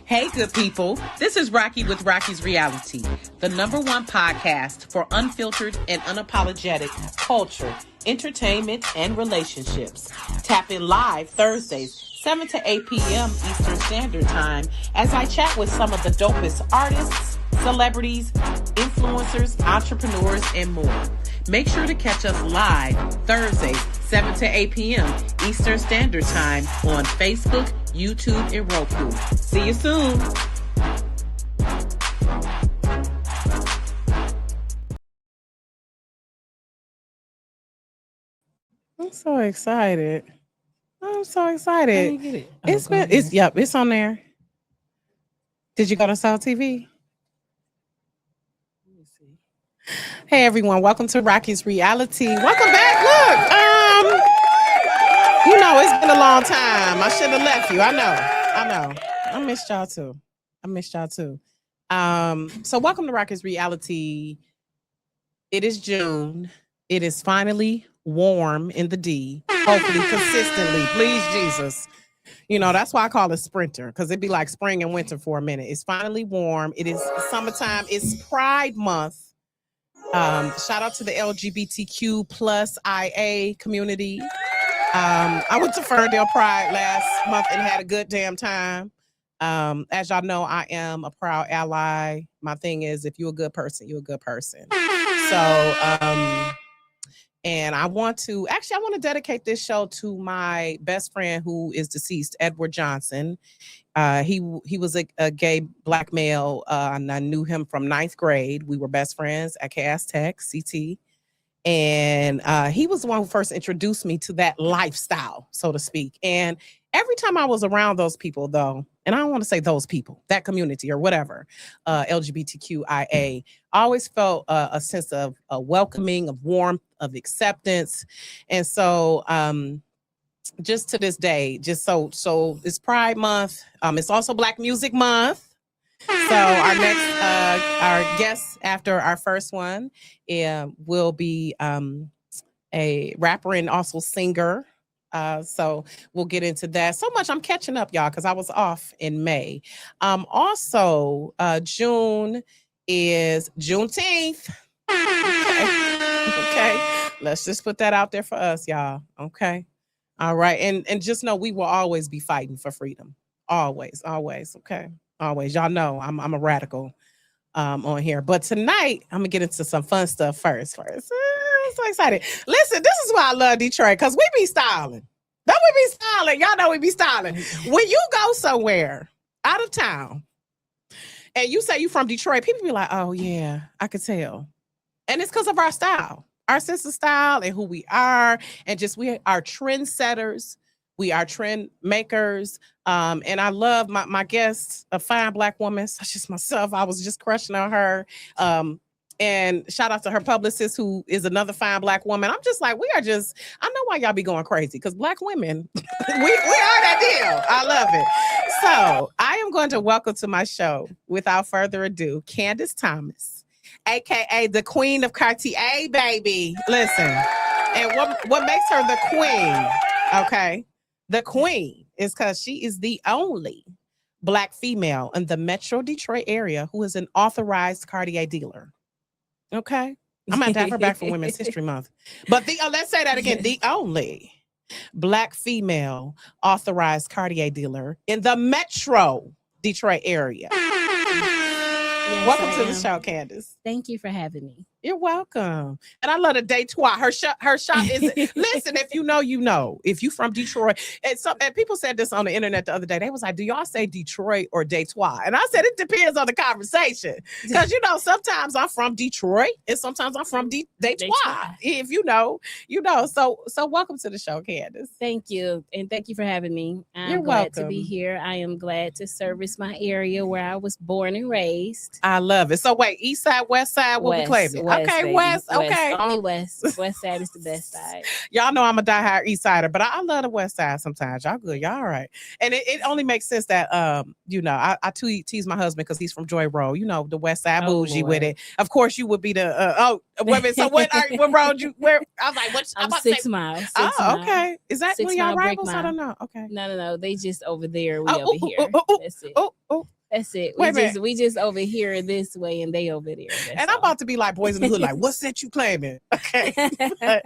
Hey, good people. This is Rocky with Rocky's Reality, the #1 podcast for unfiltered and unapologetic culture, entertainment, and relationships. Tap in live Thursdays, 7 to 8 p.m. Eastern Standard Time, as I chat with some of the dopest artists, celebrities, influencers, entrepreneurs, and more. Make sure to catch us live Thursdays, 7 to 8 p.m. Eastern Standard Time on Facebook, YouTube, and Roku. See you soon. I'm so excited. I'm so excited. How you get it? It's on there. Did you go to Soul TV? Let me see. Hey everyone, welcome to Rocky's Reality. Welcome back. Look, it's been a long time. I shouldn't have left you. I know. I missed y'all too. So welcome to Rocky's Reality. It is June. It is finally warm in the D. Hopefully consistently. Please, Jesus. That's why I call it sprinter, because it'd be like spring and winter for a minute. It's finally warm. It is summertime. It's Pride Month. Shout out to the LGBTQ plus IA community. I went to Ferndale Pride last month and had a good damn time. As y'all know, I am a proud ally. My thing is, if you're a good person, you're a good person. So, and I want to dedicate this show to my best friend who is deceased, Edward Johnson. He was a gay black male, and I knew him from 9th grade. We were best friends at Cass Tech, CT. And he was the one who first introduced me to that lifestyle, so to speak. And every time I was around those people, though, and I don't want to say those people, that community or whatever, LGBTQIA, I always felt a sense of welcoming, of warmth, of acceptance. And so just to this day, so it's Pride Month. It's also Black Music Month. So our next, our guest after our first one will be a rapper and also singer. So we'll get into that. So much I'm catching up, y'all, because I was off in May. Also, June is Juneteenth. Okay. Let's just put that out there for us, y'all. Okay. All right. And just know we will always be fighting for freedom. Always. Okay. Always. Y'all know I'm a radical on here. But tonight, I'm gonna get into some fun stuff first. I'm so excited. Listen, this is why I love Detroit, because we be styling. Don't we be styling? Y'all know we be styling. When you go somewhere out of town and you say you from Detroit, people be like, oh yeah, I could tell. And it's because of our style, our sense of style and who we are. And just we are trendsetters. We are trend makers. And I love my guest, a fine black woman, such as myself. I was just crushing on her. And shout out to her publicist, who is another fine black woman. I'm just like, I know why y'all be going crazy, because black women, we are that deal. I love it. So I am going to welcome to my show, without further ado, Candice Thomas, AKA the Queen of Cartier, baby. Listen, and what makes her the queen, okay? The queen is because she is the only black female in the Metro Detroit area who is an authorized Cartier dealer. Okay. I'm going to have her back for Women's History Month. But let's say that again. The only black female authorized Cartier dealer in the Metro Detroit area. Yes, welcome to the show, Candice. Thank you for having me. You're welcome. And I love the Detroit. Her shop is, listen, if you know, you know. If you from Detroit. And people said this on the internet the other day. They was like, do y'all say Detroit or Detroit? And I said, it depends on the conversation. Because, sometimes I'm from Detroit and sometimes I'm from Detroit. If you know, you know. So welcome to the show, Candice. Thank you. And thank you for having me. You're glad welcome to be here. I am glad to service my area where I was born and raised. I love it. So wait, east side, west side, what we claiming? West, Okay, baby. West, okay. Only West. West side is the best side. Y'all know I'm a diehard East Sider, but I love the West Side sometimes. Y'all good. Y'all all right. And it only makes sense that, I tease my husband because he's from Joy Road. You know, the West Side bougie with it. Of course, you would be the, women. So what road you, where? I was like, what? I'm 6 miles. Okay. Is that one of y'all rivals? I don't know. Okay. No. They just over there. We over here. That's it. That's it. We just over here this way and they over there. And I'm about to be like Boys in the Hood, like, what's that you claiming? Okay. But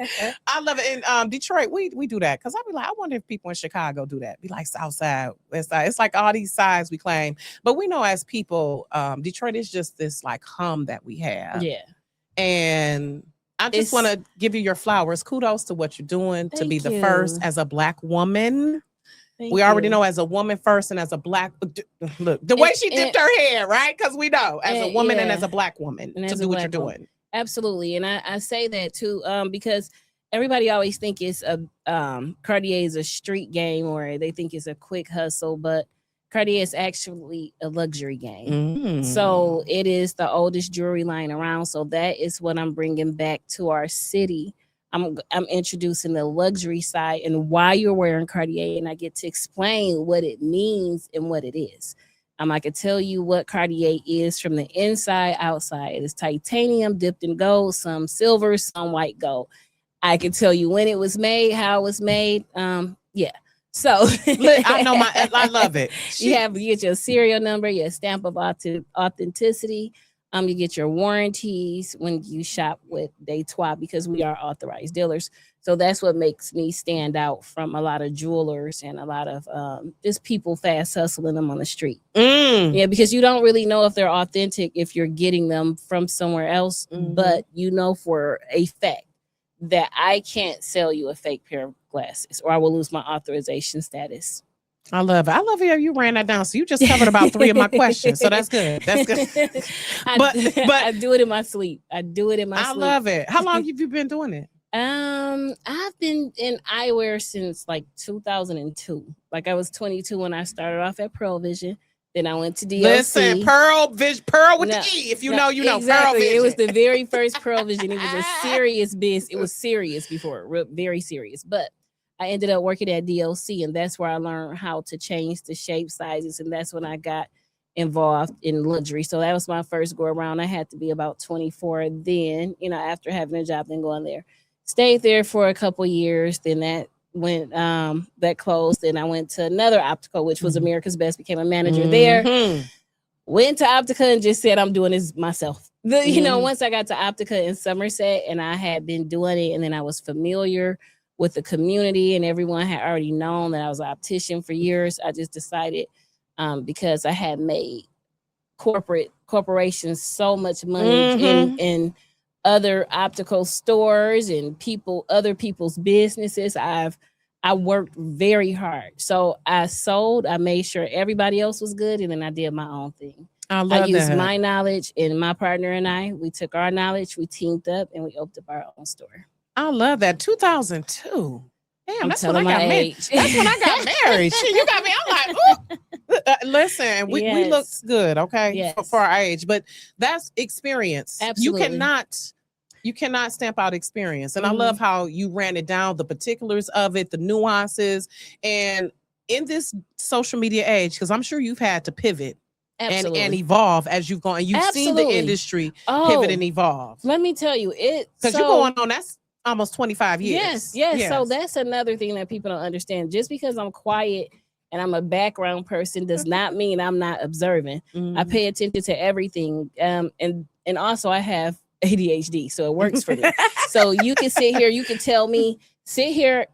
I love it. In Detroit, we do that. Because I'll be like, I wonder if people in Chicago do that. Be like South Side, West Side. It's like all these sides we claim. But we know as people, Detroit is just this like hum that we have. Yeah. And I just want to give you your flowers. Kudos to what you're doing to be the first as a Black woman. We already know as a woman first and as a Black, look, the way she dipped her hair, right? Because we know as a woman and as a Black woman to do what you're doing. Absolutely. And I say that too, because everybody always think it's Cartier is a street game or they think it's a quick hustle, but Cartier is actually a luxury game. So it is the oldest jewelry line around. So that is what I'm bringing back to our city. I'm introducing the luxury side and why you're wearing Cartier, and I get to explain what it means and what it is. I can tell you what Cartier is from the inside, outside. It is titanium dipped in gold, some silver, some white gold. I can tell you when it was made, how it was made. So I know I love it. You get your serial number, your stamp of authenticity. You get your warranties when you shop with Detroit because we are authorized dealers. So that's what makes me stand out from a lot of jewelers and a lot of just people fast hustling them on the street. Yeah, because you don't really know if they're authentic if you're getting them from somewhere else. But you know for a fact that I can't sell you a fake pair of glasses or I will lose my authorization status. I love it. I love how you ran that down. So you just covered about 3 of my questions. So that's good. That's good. But I do it in my sleep. I love it. How long have you been doing it? I've been in eyewear since like 2002. Like I was 22 when I started off at Pearl Vision. Then I went to DLC. Listen, Pearl with the E. If you know, you know. Exactly. Pearl Vision. It was the very first Pearl Vision. It was a serious business. It was serious before, very serious. But I ended up working at DLC, and that's where I learned how to change the shape sizes, and that's when I got involved in luxury. So that was my first go around. I had to be about 24 then, after having a job and going there. Stayed there for a couple years. Then that went that closed. Then I went to another optical, which was America's Best, became a manager there. Went to Optica and just said, I'm doing this myself. Once I got to Optica in Somerset and I had been doing it, and then I was familiar with the community and everyone had already known that I was an optician for years. I just decided because I had made corporations so much money in other optical stores and other people's businesses. I worked very hard. So I sold, I made sure everybody else was good, and then I did my own thing. I used my knowledge, and my partner and we took our knowledge, we teamed up, and we opened up our own store. I love that. 2002. Damn, that's when I got married. That's when I got married. Shit, you got me. I'm like, listen, we look good, okay, for our age, but that's experience. Absolutely. You cannot stamp out experience. And I love how you ran it down, the particulars of it, the nuances. And in this social media age, because I'm sure you've had to pivot and evolve as you've gone. You've seen the industry pivot and evolve. Let me tell you, because you're going on, that's almost 25 years. Yes. So that's another thing that people don't understand. Just because I'm quiet and I'm a background person does not mean I'm not observing. I pay attention to everything. And also I have ADHD, so it works for me. So you can sit here, you can tell me, you're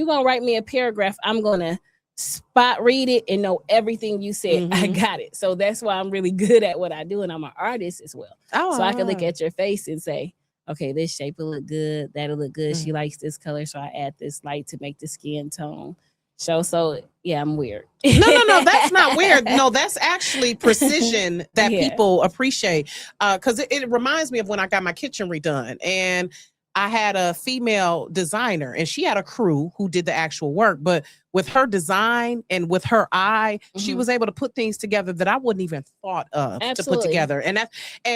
gonna write me a paragraph, I'm gonna spot read it and know everything you said. I got it. So that's why I'm really good at what I do, and I'm an artist as well. So I can look at your face and say, okay, this shape will look good, that'll look good. She likes this color, so I add this light to make the skin tone show. So yeah, I'm weird. No, that's not weird. No, that's actually precision that people appreciate. Because it reminds me of when I got my kitchen redone, and I had a female designer and she had a crew who did the actual work, but with her design and with her eye, she was able to put things together that I wouldn't even thought of to put together. And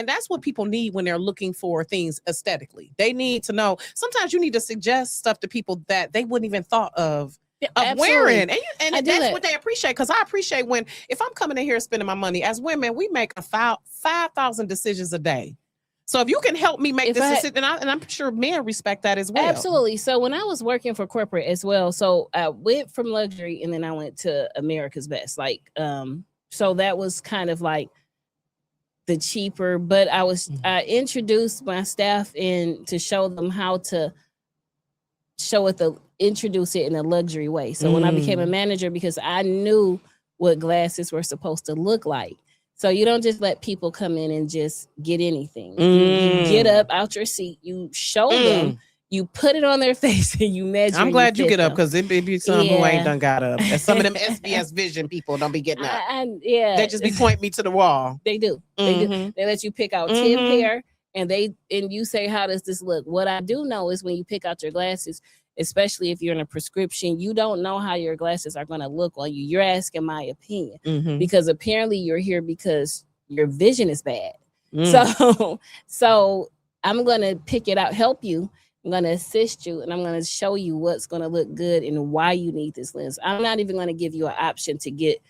that's what people need when they're looking for things aesthetically. They need to know, sometimes you need to suggest stuff to people that they wouldn't even thought of wearing. And that's what they appreciate. Because I appreciate when, if I'm coming in here spending my money, as women, we make 5,000 decisions a day. So if you can help me make this decision, and I'm sure men respect that as well. Absolutely. So when I was working for corporate as well, so I went from luxury and then I went to America's Best. Like, so that was kind of like the cheaper, but I introduced my staff in to show them how to introduce it in a luxury way. So when I became a manager, because I knew what glasses were supposed to look like. So you don't just let people come in and just get anything. You get up out your seat, you show them, you put it on their face, and you measure. I'm glad you get up, because it be some who ain't done got up. And some of them SBS Vision people don't be getting up. They just be pointing me to the wall. They do. They do. They let you pick out 10 pair, and you say, how does this look? What I do know is when you pick out your glasses, especially if you're in a prescription, you don't know how your glasses are going to look on you. You're asking my opinion because apparently you're here because your vision is bad. So I'm going to pick it out, help you. I'm going to assist you, and I'm going to show you what's going to look good and why you need this lens. I'm not even going to give you an option to get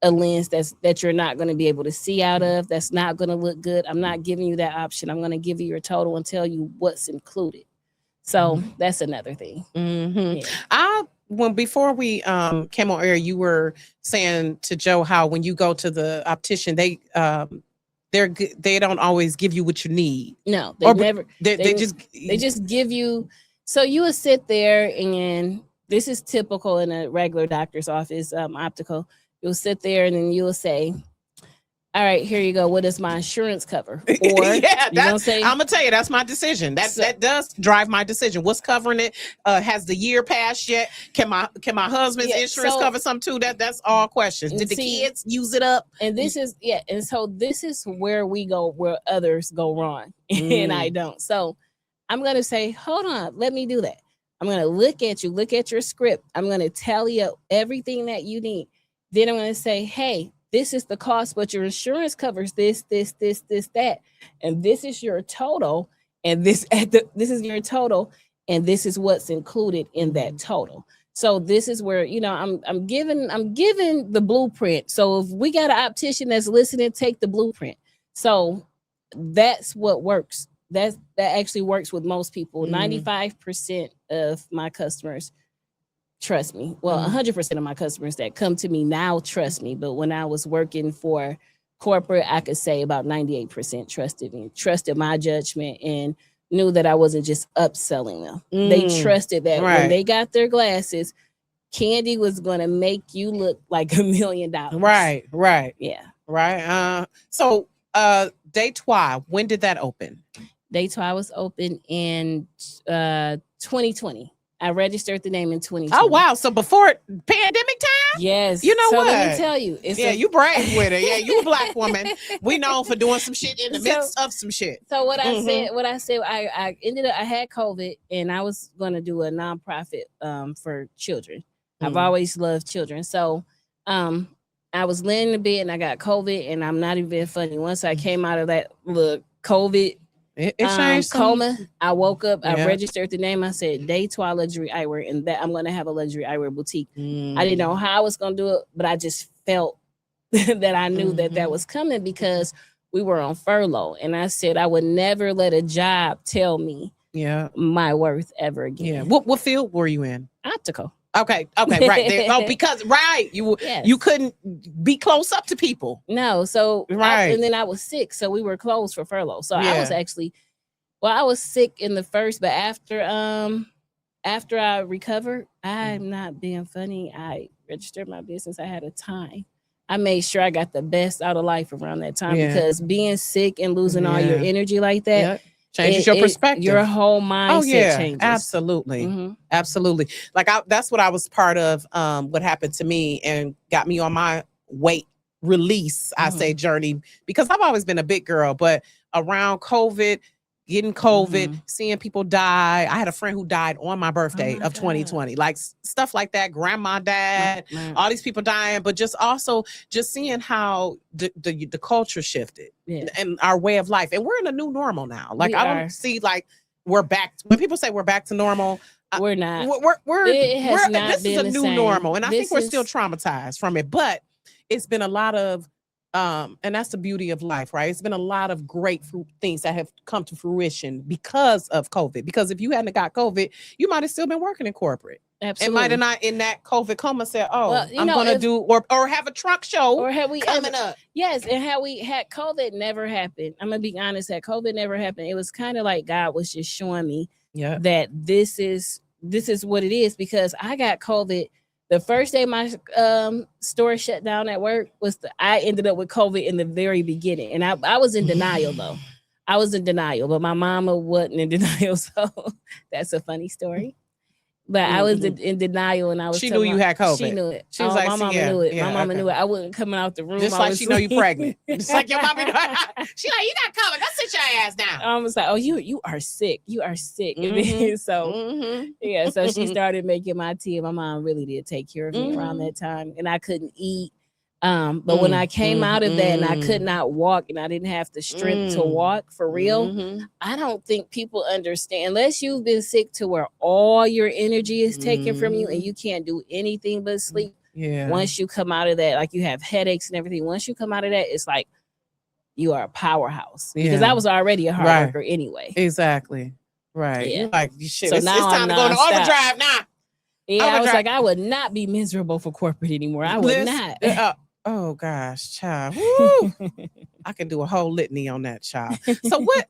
a lens that you're not going to be able to see out of, that's not going to look good. I'm not giving you that option. I'm going to give you your total and tell you what's included. So that's another thing. Before we came on air, you were saying to Joe how when you go to the optician, they don't always give you what you need. No, they just give you. So you would sit there, and this is typical in a regular doctor's office, optical. You'll sit there and then you'll say, all right, here you go. What does my insurance cover? Or I'm gonna tell you, that's my decision. That does drive my decision. What's covering it? Has the year passed yet? Can my husband's insurance cover some too? That's all questions. Did the kids use it up? And this is and so this is where we go, where others go wrong, and I don't. So I'm gonna say, hold on, let me do that. I'm gonna look at you, look at your script. I'm gonna tally up everything that you need. Then I'm gonna say, hey, this is the cost, but your insurance covers this, that. And this is your total. And this is your total. And this is what's included in that total. So this is where, I'm giving the blueprint. So if we got an optician that's listening, take the blueprint. So that's what works. That actually works with most people. 95% of my customers trust me. Well, 100% of my customers that come to me now trust me. But when I was working for corporate, I could say about 98% trusted me, trusted my judgment, and knew that I wasn't just upselling them. They trusted that when they got their glasses, Candy was going to make you look like $1 million. Right. Yeah. Right. So Day Trois, when did that open? Day Trois was open in 2020. I registered the name in 2020. Oh, wow. So before pandemic time? Yes. You know what? Let me tell you. You brag with it. Yeah, you a black woman. We known for doing some shit in the midst of some shit. So I ended up, I had COVID, and I was going to do a nonprofit for children. I've always loved children. So I was laying in the bed and I got COVID, and I'm not even being funny. Once I came out of that COVID coma, I woke up, I registered the name. I said Day Trois Luxury Eyewear, and that I'm going to have a luxury eyewear boutique. I didn't know how I was going to do it, but I just felt that I knew that was coming because we were on furlough. And I said I would never let a job tell me my worth ever again. Yeah. What field were you in? Optical. Okay, right there. Because you couldn't be close up to people. No, so and then I was sick, so we were closed for furlough. So I was actually, I was sick in the first, but after I recovered, I'm not being funny. I registered my business. I had a time. I made sure I got the best out of life around that time because being sick and losing all your energy like that. Changes your perspective. Your whole mindset changes. Absolutely. Absolutely. Like that's what I was part of, what happened to me and got me on my weight release, I say, journey, because I've always been a big girl, but around COVID, getting COVID, seeing people die. I had a friend who died on my birthday of 2020, like stuff like that. Grandma, dad, all these people dying, but just also just seeing how the culture shifted and our way of life. And we're in a new normal now. Like I don't see like we're back. When people say we're back to normal, we're not. This is a new normal, and I think we're still traumatized from it. But it's been a lot of and that's the beauty of life, right? It's been a lot of great things that have come to fruition because of COVID. Because if you hadn't got COVID, you might have still been working in corporate. Absolutely. And might have not in that COVID coma said, "Oh, well, I'm going to do or have a truck show or have we coming up." Yes, and how we had COVID never happened. I'm gonna be honest, that COVID never happened. It was kind of like God was just showing me that this is what it is, because I got COVID. The first day my store shut down at work I ended up with COVID in the very beginning. And I was in denial though. I was in denial, but my mama wasn't in denial. So that's a funny story. But I was in denial, and I was. She knew you had COVID. She knew it. She was like, my mama knew it. My mama knew it. I wasn't coming out the room. Just like she know you pregnant. Just like your mama. She like, you not coming. Go sit your ass down. I was like, oh, you are sick. You are sick. So so she started making my tea, and my mom really did take care of me around that time, and I couldn't eat. But when I came out of that and I could not walk and I didn't have the strength to walk for real, I don't think people understand, unless you've been sick to where all your energy is taken from you and you can't do anything but sleep. Yeah. Once you come out of that, like you have headaches and everything, once you come out of that, it's like you are a powerhouse. Because I was already a hard worker anyway. Exactly. Right. Yeah. You're like, shit, so it's now time to go into overdrive now. Yeah, I was like, I would not be miserable for corporate anymore. I would not. Oh gosh, child. Woo. I can do a whole litany on that, child. So what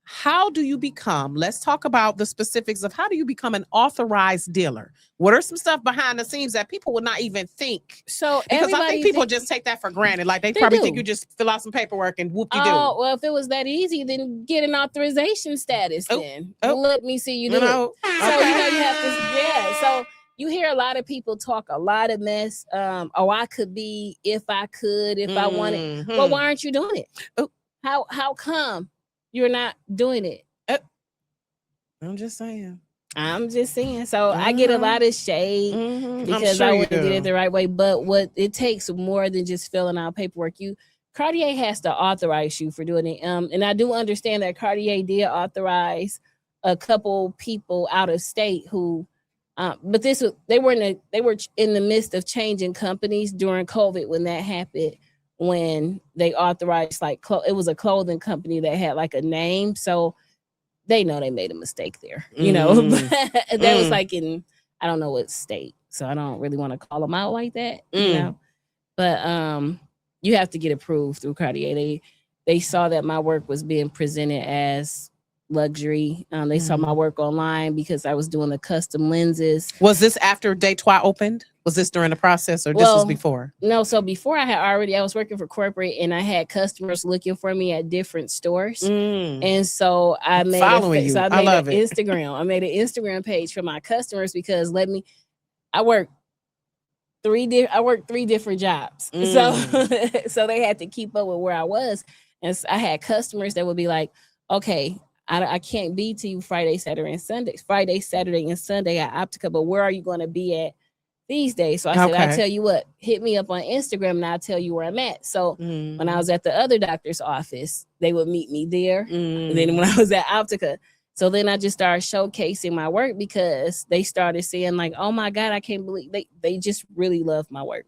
how do you become, let's talk about the specifics of how do you become an authorized dealer? What are some stuff behind the scenes that people would not even think? So because I think people just take that for granted. Like they probably think you just fill out some paperwork and whoop-de-doo. Oh, well, if it was that easy, then get an authorization status then. Let me see you do it. So you have to, so you hear a lot of people talk a lot of mess. I could be if I could, if I wanted. Well, why aren't you doing it? How come you're not doing it? I'm just saying. So I get a lot of shade because I wouldn't get it the right way. But what it takes more than just filling out paperwork. Cartier has to authorize you for doing it. And I do understand that Cartier did authorize a couple people out of state who. But they were in the midst of changing companies during COVID when that happened, when they authorized it was a clothing company that had like a name, so they know they made a mistake there, you know. That was like in I don't know what state, so I don't really want to call them out like that, you know. But you have to get approved through Cartier. They saw that my work was being presented as luxury. They saw my work online because I was doing the custom lenses. Was this after Detroit opened? Was this during the process or this was before? No, so before I was working for corporate and I had customers looking for me at different stores. And so I made Instagram. I made an Instagram page for my customers because I work three different jobs. So they had to keep up with where I was. And so I had customers that would be like, okay, I can't be to you Friday, Saturday, and Sunday at Optica, but where are you going to be at these days? So I said, I tell you what, hit me up on Instagram and I'll tell you where I'm at. So when I was at the other doctor's office, they would meet me there. And then when I was at Optica, so then I just started showcasing my work because they started saying like, oh my God, I can't believe they just really love my work.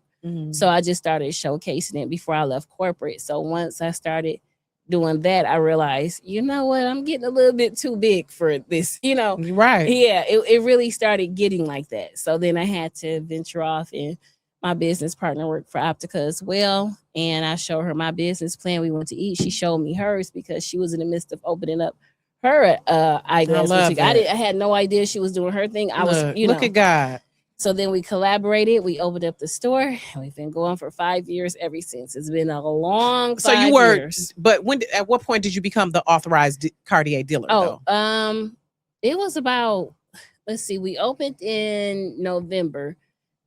So I just started showcasing it before I left corporate. So once I started doing that, I realized, you know what, I'm getting a little bit too big for this, you know. Right. Yeah, it really started getting like that. So then I had to venture off, and my business partner worked for Optica as well. And I showed her my business plan. We went to eat. She showed me hers because she was in the midst of opening up her eyeglass boutique. I had no idea she was doing her thing. Look at God. So then we collaborated. We opened up the store. And we've been going for 5 years ever since. It's been a long 5 years. But at what point did you become the authorized Cartier dealer? It was about, we opened in November,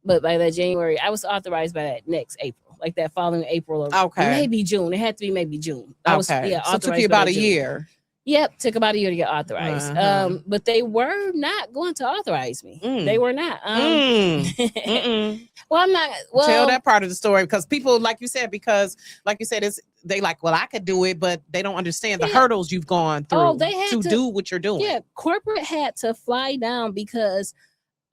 but by that January, I was authorized by that next April, like that following April. Maybe June. It had to be maybe June. So it took you about a year. Yep, took about a year to get authorized. But they were not going to authorize me. They were not. Well, I'm not. Well, tell that part of the story, because people, like you said, it's they like, well, I could do it, but they don't understand the hurdles you've gone through to do what you're doing. Yeah, corporate had to fly down because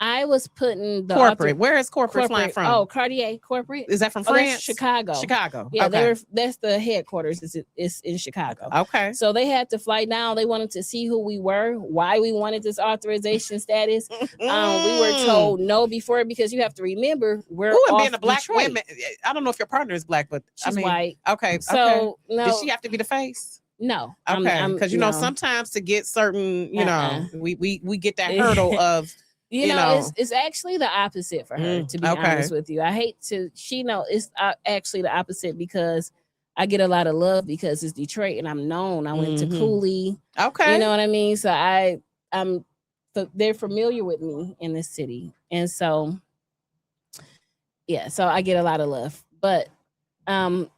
I was putting the corporate. Where is corporate flying from? Oh, Cartier corporate. Is that from France? Chicago. Chicago. Yeah, okay. that's the headquarters. It's in Chicago. Okay. So they had to fly down. They wanted to see who we were, why we wanted this authorization status. We were told no before, because you have to remember we're off being a black Detroit. woman. I don't know if your partner is black, but she's white. Okay. So no, does she have to be the face? No. Okay. Because you know sometimes to get certain, we get that hurdle of. You know, it's actually the opposite for her, to be honest with you. I hate to, it's actually the opposite, because I get a lot of love because it's Detroit and I'm known. I went to Cooley. Okay. You know what I mean? So they're familiar with me in this city. And so, so I get a lot of love. But, well,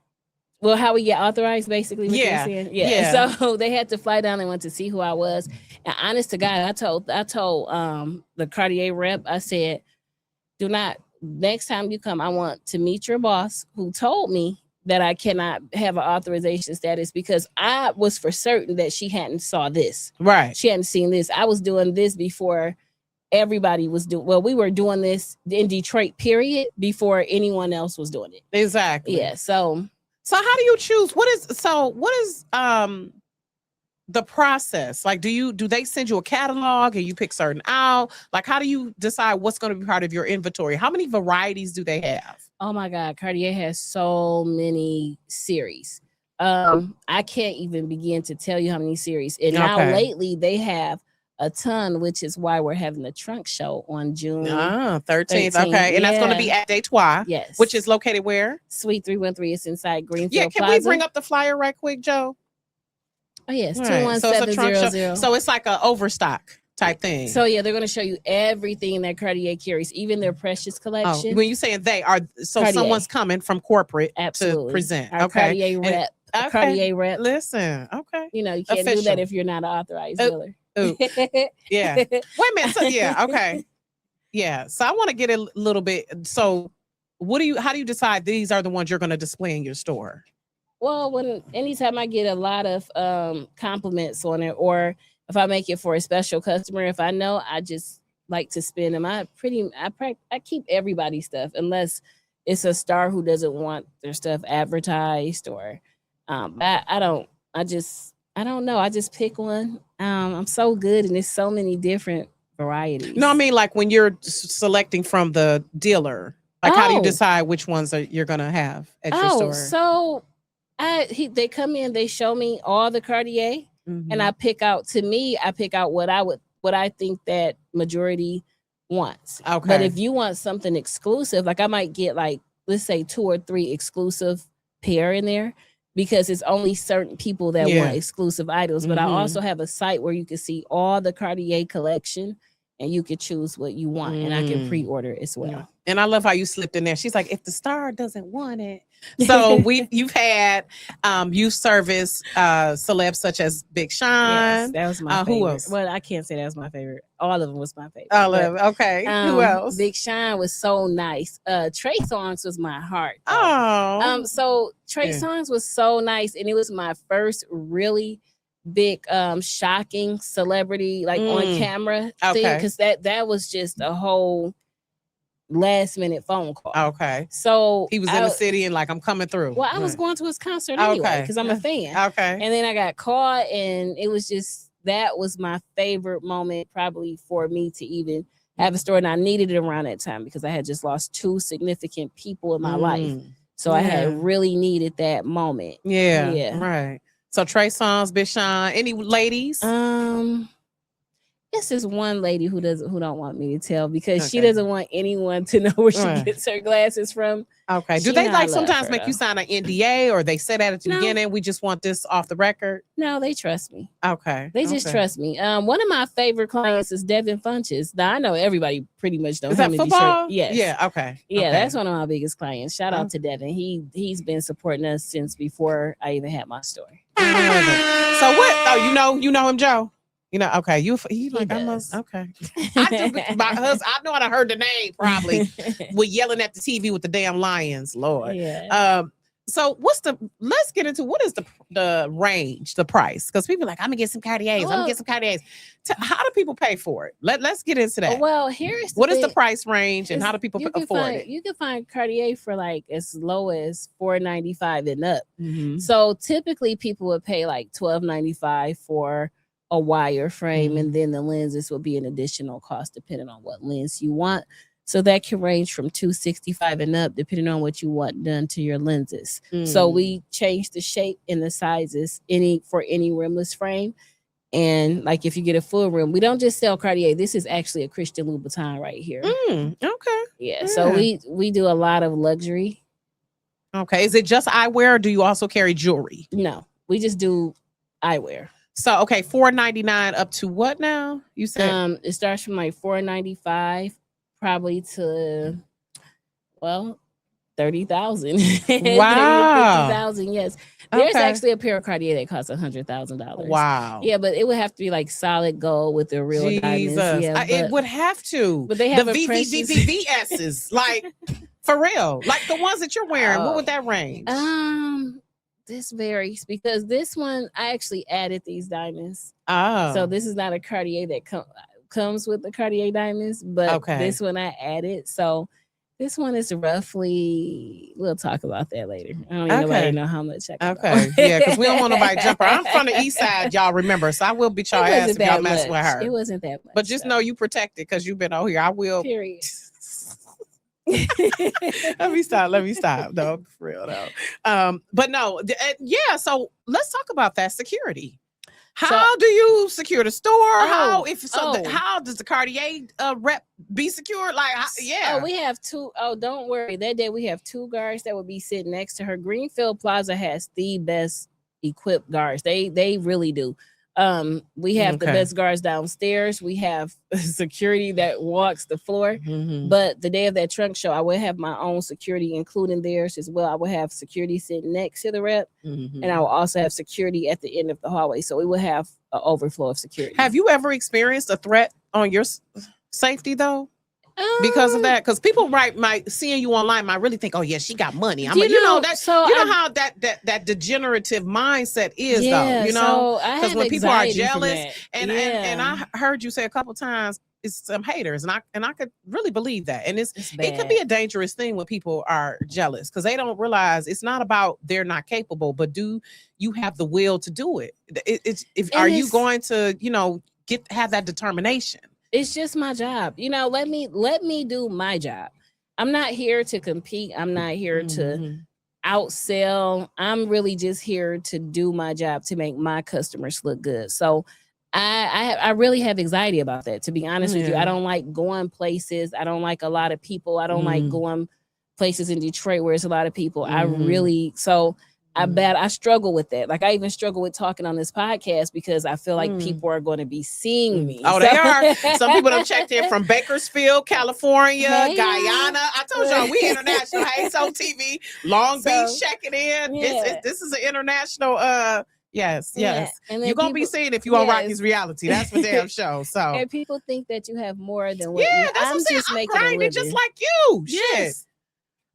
how we get authorized, basically. Yeah. So they had to fly down and went to see who I was. And honest to God, I told the Cartier rep, I said, do not, next time you come, I want to meet your boss, who told me that I cannot have an authorization status, because I was for certain that she hadn't saw this. Right. She hadn't seen this. I was doing this before everybody was doing. Well, we were doing this in Detroit, period, before anyone else was doing it. Exactly. Yeah. So how do you choose? What is the process? Like, do they send you a catalog and you pick certain out? Like, how do you decide what's going to be part of your inventory? How many varieties do they have? Oh my God, Cartier has so many series. I can't even begin to tell you how many series. And now lately they have a ton, which is why we're having the trunk show on June 13th. Okay. And that's going to be at Detroit. Yes. Which is located where? Suite 313. It's inside Greenfield Can Plaza. we bring up the flyer right quick, Joe? Oh, yes. Right. 21700. So it's like an overstock type thing. So they're going to show you everything that Cartier carries, even their precious collection. When you're saying they are, so Cartier. Someone's coming from corporate Absolutely. to present. Our Cartier rep. Cartier rep. Listen, okay. You can't do that if you're not an authorized dealer. Yeah. Wait a minute. So okay. Yeah. So I want to get a little bit. So how do you decide these are the ones you're going to display in your store? Well, anytime I get a lot of compliments on it, or if I make it for a special customer, if I know, I just like to spend them. I keep everybody's stuff, unless it's a star who doesn't want their stuff advertised, or I don't know. I just pick one. I'm so good, and there's so many different varieties. No, I mean, like when you're selecting from the dealer, like how do you decide which ones you're gonna have at your store? So they come in, they show me all the Cartier, and I pick out what I think that majority wants. Okay. But if you want something exclusive, like I might get let's say 2 or 3 exclusive pair in there, because it's only certain people that want exclusive items. But I also have a site where you can see all the Cartier collection, and you can choose what you want, and I can pre-order as well. Yeah. And I love how you slipped in there. She's like, if the star doesn't want it. So you've had youth service celebs such as Big Sean. Yes, that was my favorite. Who else? Well, I can't say that was my favorite. All of them was my favorite. All of them. Okay. Who else? Big Sean was so nice. Trey Songz was my heart. Oh. So Trey Songz was so nice, and it was my first really big shocking celebrity on camera thing, because that was just a whole last minute phone call. Okay. So he was in the city and I'm coming through. Well, I was going to his concert anyway, because I'm a fan. Okay. And then I got caught, and it was just, that was my favorite moment probably for me to even have a store. And I needed it around that time, because I had just lost 2 significant people in my life. So I had really needed that moment. Yeah. Right. So Trey Songz, Big Sean, any ladies? This is one lady who don't want me to tell, because she doesn't want anyone to know where she gets her glasses from. Okay. Do they sometimes make you sign an NDA, or they say that at the beginning? We just want this off the record. No, they trust me. Okay. They just trust me. One of my favorite clients is Devin Funches. Now I know everybody pretty much knows him in Detroit. Yes. Yeah. Okay. Yeah, that's one of my biggest clients. Shout out to Devin. He's been supporting us since before I even had my store. So what? Oh, you know him, Joe. You know, okay. He like I must. Okay. I do. My husband. I know I heard the name probably. We're yelling at the TV with the damn lions, Lord. Yeah. So let's get into what is the range, the price? Because people are like, I'm gonna get some Cartiers. I'm gonna get some Cartiers. How do people pay for it? Let's get into that. Well, here's what is the price range and how do people afford it? You can find Cartier for like as low as $495 and up. Mm-hmm. So typically people would pay like $12.95 for a wire frame, and then the lenses will be an additional cost depending on what lens you want. So that can range from $265 and up, depending on what you want done to your lenses. So we change the shape and the sizes for any rimless frame. And like if you get a full rim, we don't just sell Cartier. This is actually a Christian Louboutin right here. Okay. Yeah. So we do a lot of luxury. Okay. Is it just eyewear or do you also carry jewelry? No, we just do eyewear. So okay, $499 up to what now? You said it starts from like $495 probably to 30,000. Wow. 50,000, yes. There's actually a pair of Cartier that costs $100,000. Wow. Yeah, but it would have to be like solid gold with the real diamonds. Yeah, it would have to. But they have the VVVVS's, like for real, like the ones that you're wearing. What would that range? This varies because this one I actually added these diamonds. Oh, so this is not a Cartier that comes with the Cartier diamonds, but this one I added. So this one is roughly, we'll talk about that later. I don't even nobody know how much I can yeah, because we don't want nobody jumper. I'm from the east side, y'all remember, so I will beat y'all ass if y'all mess with her. It wasn't that much. But just know you protected because you've been out here. I will. Period. Let me stop. No, for real though. But no, yeah. So let's talk about that security. How do you secure the store? How does the Cartier rep be secured? Like, we have two. Oh, don't worry. That day we have two guards that will be sitting next to her. Greenfield Plaza has the best equipped guards. They really do. We have the best guards downstairs. We have security that walks the floor. But the day of that trunk show, I will have my own security, including theirs as well. I will have security sitting next to the rep, and I will also have security at the end of the hallway. So we will have an overflow of security. Have you ever experienced a threat on your safety though? Because of that, because people might seeing you online might really think, oh yeah, she got money. How that degenerative mindset is though, you know, because when people are jealous and I heard you say a couple times it's some haters, and I could really believe that, and it could be a dangerous thing when people are jealous because they don't realize it's not about they're not capable, but do you have the will to do it? Are you going to have that determination? It's just my job. Let me do my job. I'm not here to compete. I'm not here to outsell. I'm really just here to do my job to make my customers look good. So I really have anxiety about that, to be honest with you. I don't like going places. I don't like a lot of people. I don't like going places in Detroit where there's a lot of people. I struggle with that. Like I even struggle with talking on this podcast because I feel like people are going to be seeing me. Oh, they are. Some people have checked in from Bakersfield, California, Guyana. I told y'all we international. Hey, so TV, Long Beach checking in. This is an international. Yes. And you're gonna be seen if you on Rocky's Reality. That's for damn show. So and people think that you have more than what. Yeah, that's what I'm saying. I'm grinding just like you. Yes.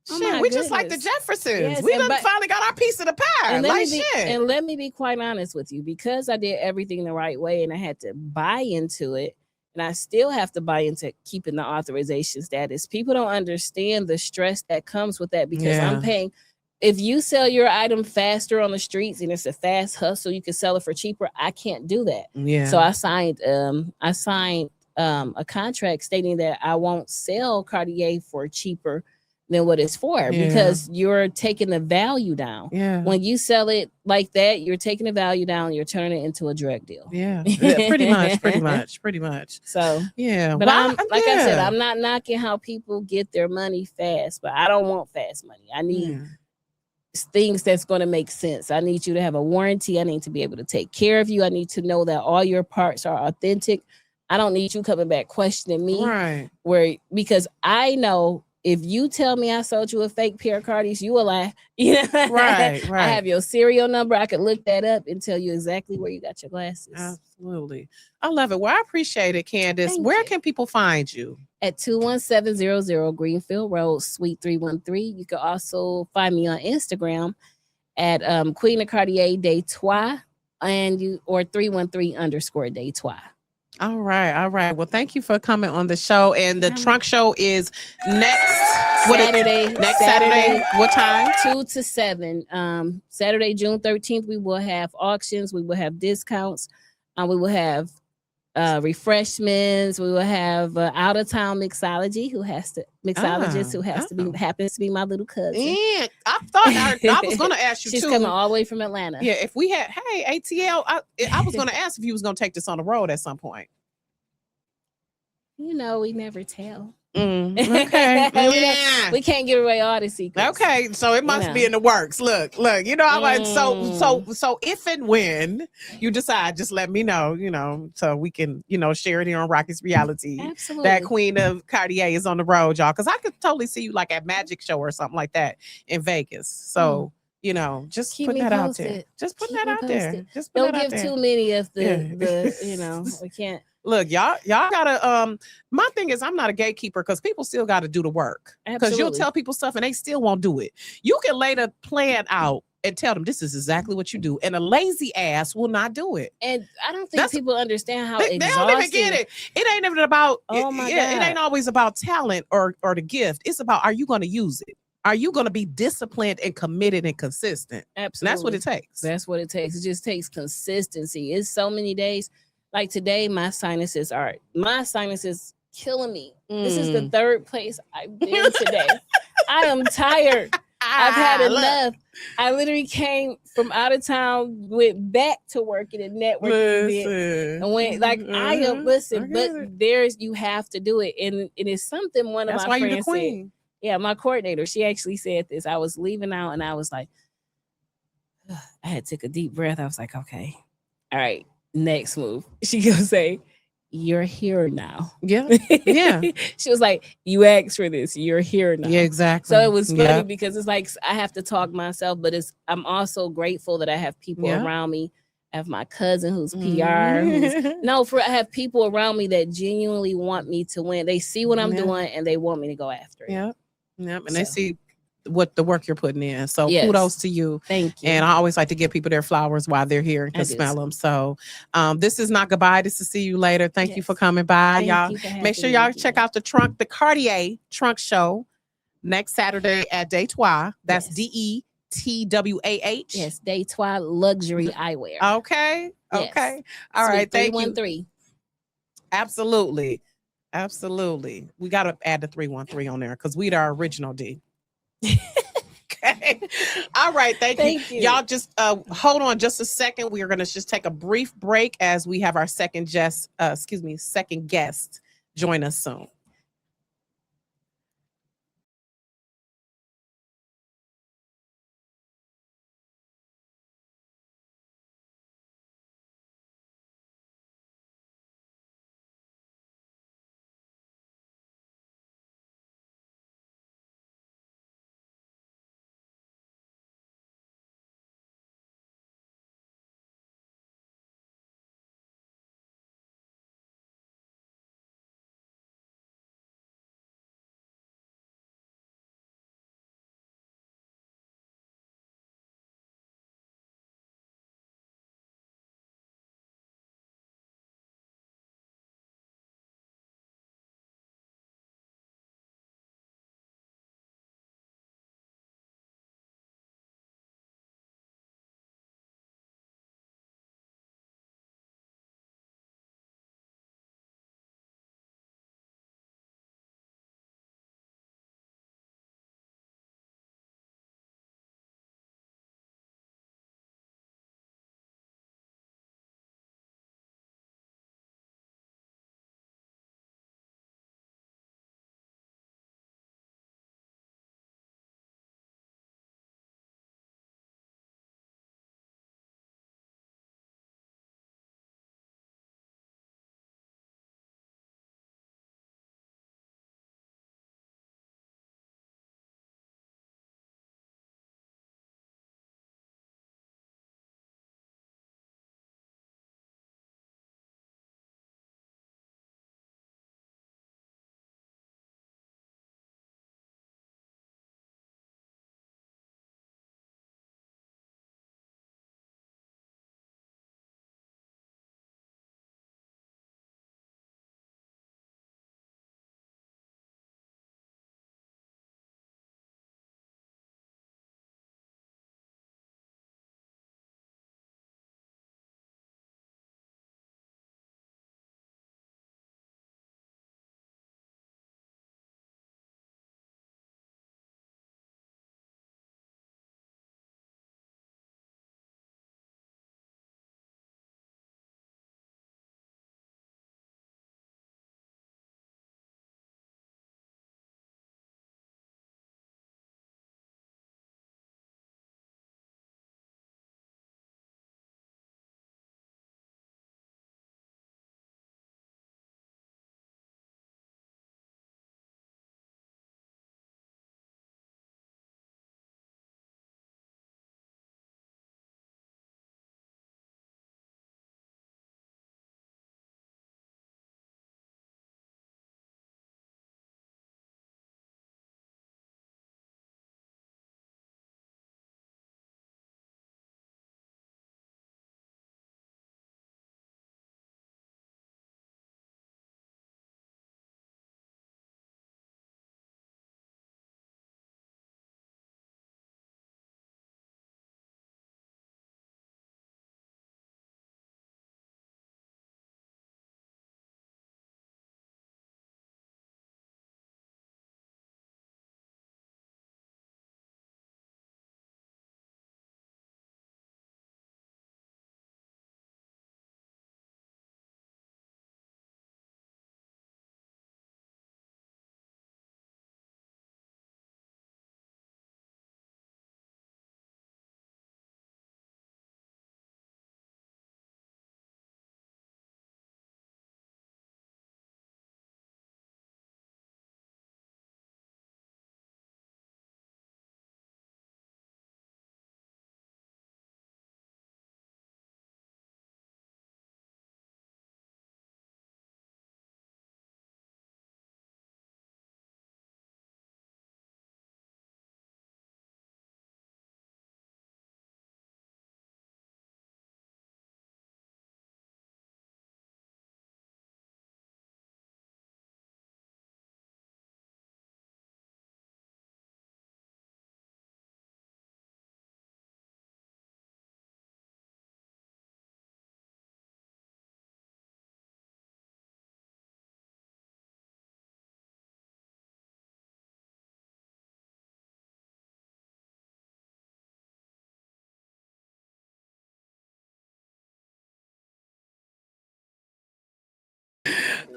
Shit, we just like the Jeffersons. Yes, we finally got our piece of the pie. And let me be quite honest with you, because I did everything the right way and I had to buy into it, and I still have to buy into keeping the authorization status. People don't understand the stress that comes with that, because I'm paying. If you sell your item faster on the streets and it's a fast hustle, you can sell it for cheaper. I can't do that. Yeah. So I signed a contract stating that I won't sell Cartier for cheaper than what it's for, because you're taking the value down. Yeah. When you sell it like that, you're taking the value down, you're turning it into a drug deal. Yeah. Pretty much. So yeah. But I said, I'm not knocking how people get their money fast, but I don't want fast money. I need things that's going to make sense. I need you to have a warranty. I need to be able to take care of you. I need to know that all your parts are authentic. I don't need you coming back questioning me. Right. Because I know if you tell me I sold you a fake pair of Cardi's, you a lie. You know, Right. I have your serial number. I could look that up and tell you exactly where you got your glasses. Absolutely. I love it. Well, I appreciate it, Candice. Thank Where you. can people find you? At 21700 Greenfield Road, Suite 313. You can also find me on Instagram at Queen of Cartier Day Trois or 313_Day Trois. All right. Well, thank you for coming on the show. And the trunk show is next Saturday. What time? 2 to 7. Saturday, June 13th, we will have auctions. We will have discounts. We will have refreshments. We will have out of town mixologist who happens to be my little cousin. Yeah, I thought I was going to ask you. She's too. coming all the way from Atlanta. Yeah, if we had, hey ATL, I was going to ask if you was going to take this on the road at some point. You know, we never tell. Okay. We can't give away all the secrets. Okay, so it must be in the works. Look, you know, I'm like, so if and when you decide, just let me know, so we can, share it here on Rocky's Reality. Absolutely. That Queen of Cartier is on the road, y'all, because I could totally see you like at Magic Show or something like that in Vegas. So just keep put that out there. Just put that out there. Just put don't that out give there. too many of the we can't. Look, y'all gotta my thing is I'm not a gatekeeper because people still gotta do the work. Because you'll tell people stuff and they still won't do it. You can lay the plan out and tell them this is exactly what you do. And a lazy ass will not do it. And I don't think people understand how they don't even get it. It ain't even about God. It ain't always about talent or the gift. It's about, are you gonna use it? Are you going to be disciplined and committed and consistent? Absolutely. That's what it takes. That's what it takes. It just takes consistency. It's so many days. Like today, my sinuses killing me. This is the third place I've been today. I am tired. I've had enough. I literally came from out of town, went back to work at a networking event, and went but you have to do it. And it is something one of my friends said. Yeah, my coordinator, she actually said this. I was leaving out and I was like, I had to take a deep breath. I was like, okay, all right, next move. She gonna say, you're here now. Yeah. Yeah. She was like, you asked for this. You're here now. Yeah, exactly. So it was funny because it's like I have to talk myself, but I'm also grateful that I have people around me. I have my cousin who's PR. I have people around me that genuinely want me to win. They see what I'm doing and they want me to go after it. Yep. And they see what the work you're putting in. So kudos to you. Thank you. And I always like to give people their flowers while they're here and smell them. So this is not goodbye. This is see you later. Thank you for coming by. Y'all make sure y'all check out the Cartier trunk show next Saturday at Day Trois. That's DETWAH. Yes, Day Trois luxury eyewear. Okay. Okay. All right. Thank you. Absolutely. We got to add the 313 on there because we the original D. Okay. All right. Thank you. Y'all just hold on just a second. We are going to just take a brief break as we have our second guest join us soon.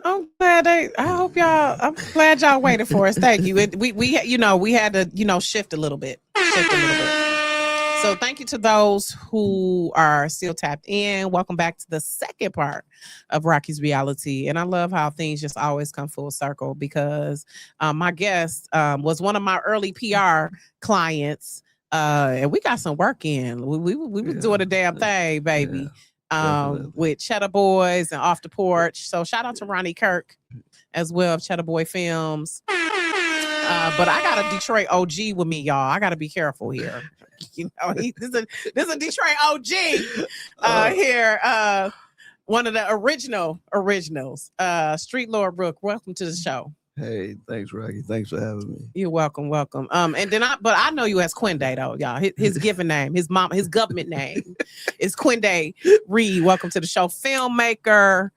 I'm glad I'm glad y'all waited for us. Thank you. We had to, shift a little bit. So thank you to those who are still tapped in. Welcome back to the second part of Rocky's Reality. And I love how things just always come full circle because my guest was one of my early PR clients. And we got some work in. We was doing a damn thing, baby. With Cheddar Boys and Off the Porch. So shout out to Ronnie Kirk as well of Cheddar Boy Films. But I got a Detroit OG with me, y'all. I got to be careful here. This is a Detroit OG here. One of the originals. Streetlord Rook. Welcome to the show. Hey, thanks, Rocky. Thanks for having me. You're welcome. And then I know you as Kwende though, y'all. His given name, his government name is Kwende Ried. Welcome to the show. Filmmaker,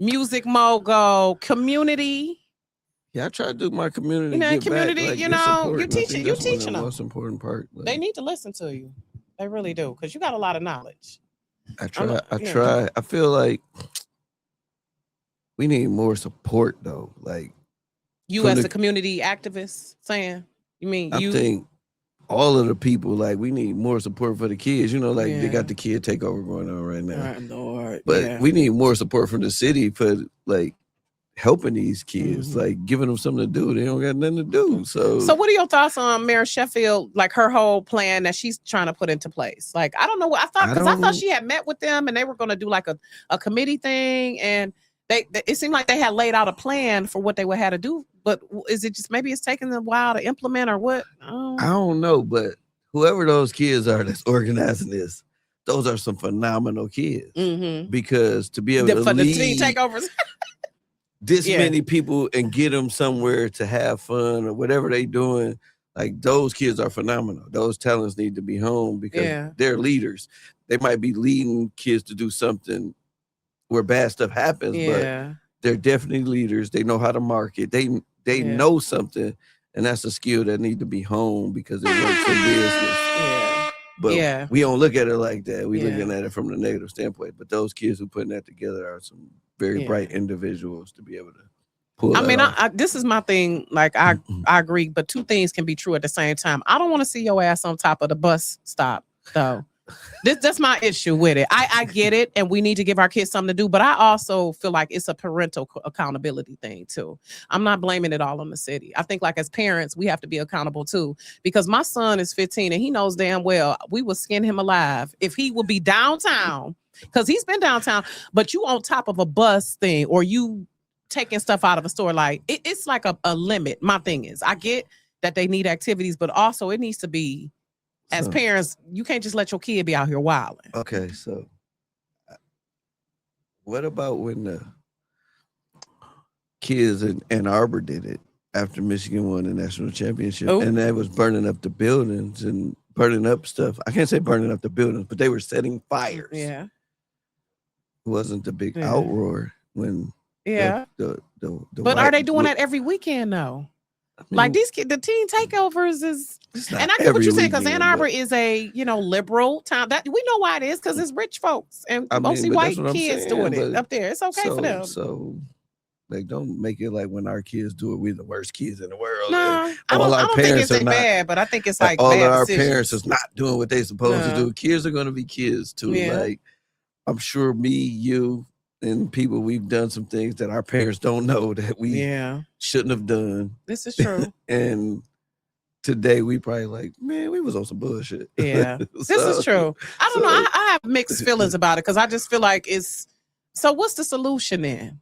music mogul, community. Yeah, I try to do my community. Community. You teaching the them. Most important part. They need to listen to you. They really do, because you got a lot of knowledge. I try. I feel like we need more support though. Like you as a community activist saying, you mean you? I think all of the people, like, we need more support for the kids. They got the kid takeover going on right now. Right, Lord. But we need more support from the city for like helping these kids, like giving them something to do. They don't got nothing to do. So what are your thoughts on Mayor Sheffield, like her whole plan that she's trying to put into place? Like, I don't know what I thought she had met with them and they were going to do like a committee thing, and it seemed like they had laid out a plan for what they would have to do. But is it just maybe it's taking a while to implement or what? I don't know, but whoever those kids are that's organizing this, those are some phenomenal kids. Because to be able to for lead the teen takeovers. this many people and get them somewhere to have fun or whatever they doing, like, those kids are phenomenal. Those talents need to be home because they're leaders. They might be leading kids to do something where bad stuff happens, but they're definitely leaders. They know how to market. They know something, and that's a skill that need to be honed because it works in business. But we don't look at it like that. We looking at it from the negative standpoint. But those kids who putting that together are some very bright individuals to be able to pull. This is my thing. Like, I agree, but two things can be true at the same time. I don't want to see your ass on top of the bus stop, though. That's my issue with it. I get it, and we need to give our kids something to do, but I also feel like it's a parental accountability thing too. I'm not blaming it all on the city. I think, like, as parents, we have to be accountable too, because my son is 15 and he knows damn well we will skin him alive if he will be downtown, because he's been downtown, but you on top of a bus thing or you taking stuff out of a store. Like, it's like a limit. My thing is, I get that they need activities, but also it needs to be, as parents, you can't just let your kid be out here wilding. Okay, so what about when the kids in Ann Arbor did it after Michigan won the national championship? And they was burning up the buildings and burning up stuff. I can't say burning up the buildings, but they were setting fires. Yeah. It wasn't the big outroar when the but are they doing that every weekend though? I mean, like, these kids, the teen takeovers is, and I get what you're saying, because Ann Arbor is a liberal town. That we know why it is, because it's rich folks and mostly white kids doing it up there. It's okay for them. So, like, don't make it like when our kids do it, we're the worst kids in the world. No, I don't think it's bad, but I think it's like all bad of our decisions. parents is not doing what they supposed to do. Kids are going to be kids too. Like, I'm sure me, you, and people, we've done some things that our parents don't know that we shouldn't have done. This is true. And today we probably like, man, we was on some bullshit. Yeah, this is true. I don't know. I have mixed feelings about it, because I just feel like it's. So what's the solution then?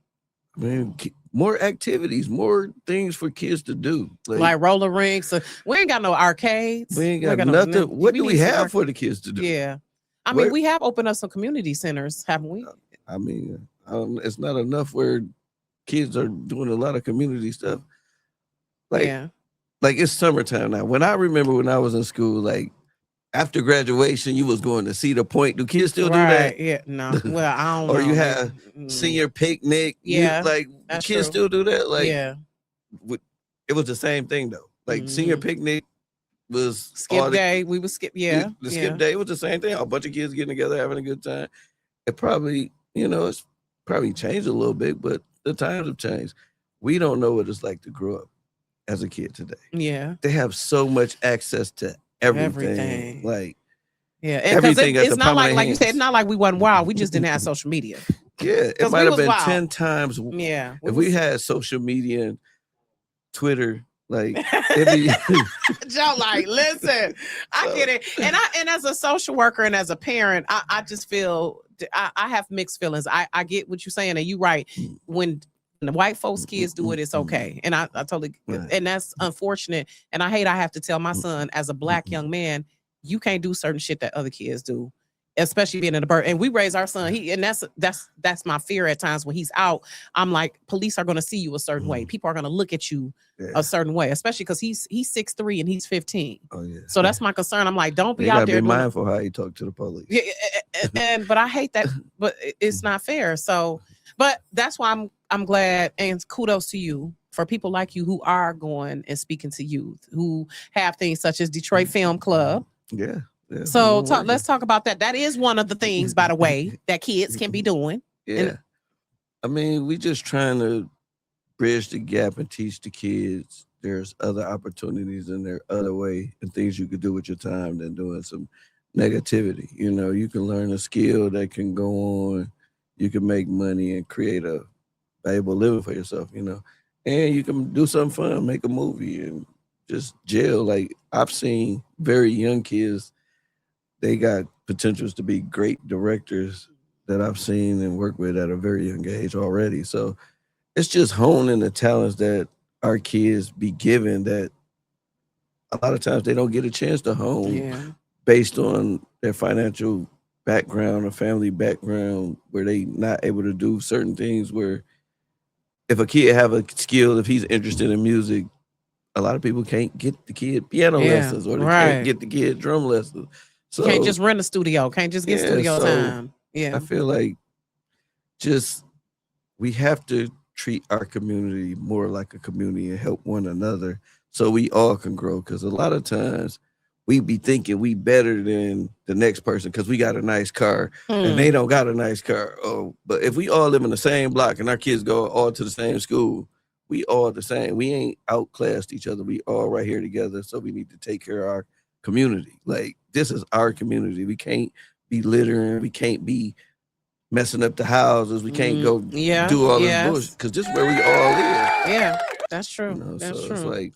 Man, more activities, more things for kids to do, like roller rinks. We ain't got no arcades. We ain't got nothing. What do we have for the kids to do? Yeah, I mean, we have opened up some community centers, haven't we? I mean, it's not enough where kids are doing a lot of community stuff. Like it's summertime now. When I remember when I was in school, like, after graduation, you was going to Cedar Point. Do kids still do that? Yeah, no. Well, I don't know. Or you have senior picnic. Yeah, kids still do that. Like, it was the same thing though. Like, senior picnic was skip day. We would skip. The skip day was the same thing. A bunch of kids getting together, having a good time. It probably, it's probably changed a little bit, but the times have changed. We don't know what it's like to grow up as a kid today. Yeah. They have so much access to everything. Like, yeah, everything it's not like hands. You said, it's not like we wasn't wild. We just didn't have social media. Yeah, it might have been wild. 10 times. Yeah. If we had social media and Twitter, like, it'd be Joe, like, listen, I get it. And as a social worker and as a parent, I just feel I have mixed feelings. I get what you're saying, and you're right. When the white folks kids do it, it's okay. And I totally and that's unfortunate. And I have to tell my son, as a Black young man, you can't do certain shit that other kids do, especially being in the bird. And we raise our son. That's my fear at times when he's out. I'm like, police are gonna see you a certain way. People are gonna look at you a certain way, especially because he's 6'3" and he's 15. Oh yeah. So that's my concern. I'm like, don't be you out gotta there. Be mindful how you talk to the police. Yeah, but I hate that. But it's not fair. So, but that's why I'm glad, and kudos to you for people like you who are going and speaking to youth, who have things such as Detroit Film Club. Yeah. So let's talk about that. That is one of the things, by the way, that kids can be doing. Yeah. I mean, we just trying to bridge the gap and teach the kids there's other opportunities and there are other way and things you could do with your time than doing some negativity. You know, you can learn a skill that can go on, you can make money and create a valuable living for yourself, you know, and you can do something fun, make a movie and just jail. Like, I've seen very young kids, they got potentials to be great directors that I've seen and worked with at a very young age already. So it's just honing the talents that our kids be given that a lot of times they don't get a chance to hone based on their financial background or family background, where they not able to do certain things. Where if a kid have a skill, if he's interested in music, a lot of people can't get the kid piano lessons, or they can't get the kid drum lessons. So you can't just rent a studio, can't just get studio time. Yeah. I feel like just we have to treat our community more like a community and help one another so we all can grow. Because a lot of times we be thinking we better than the next person because we got a nice car and they don't got a nice car. Oh, but if we all live in the same block and our kids go all to the same school, we all the same. We ain't outclassed each other. We all right here together. So we need to take care of our community. Like, this is our community. We can't be littering. We can't be messing up the houses. We can't go do all this bullshit because this is where we all live. Yeah, that's true. You know, that's so true. It's like,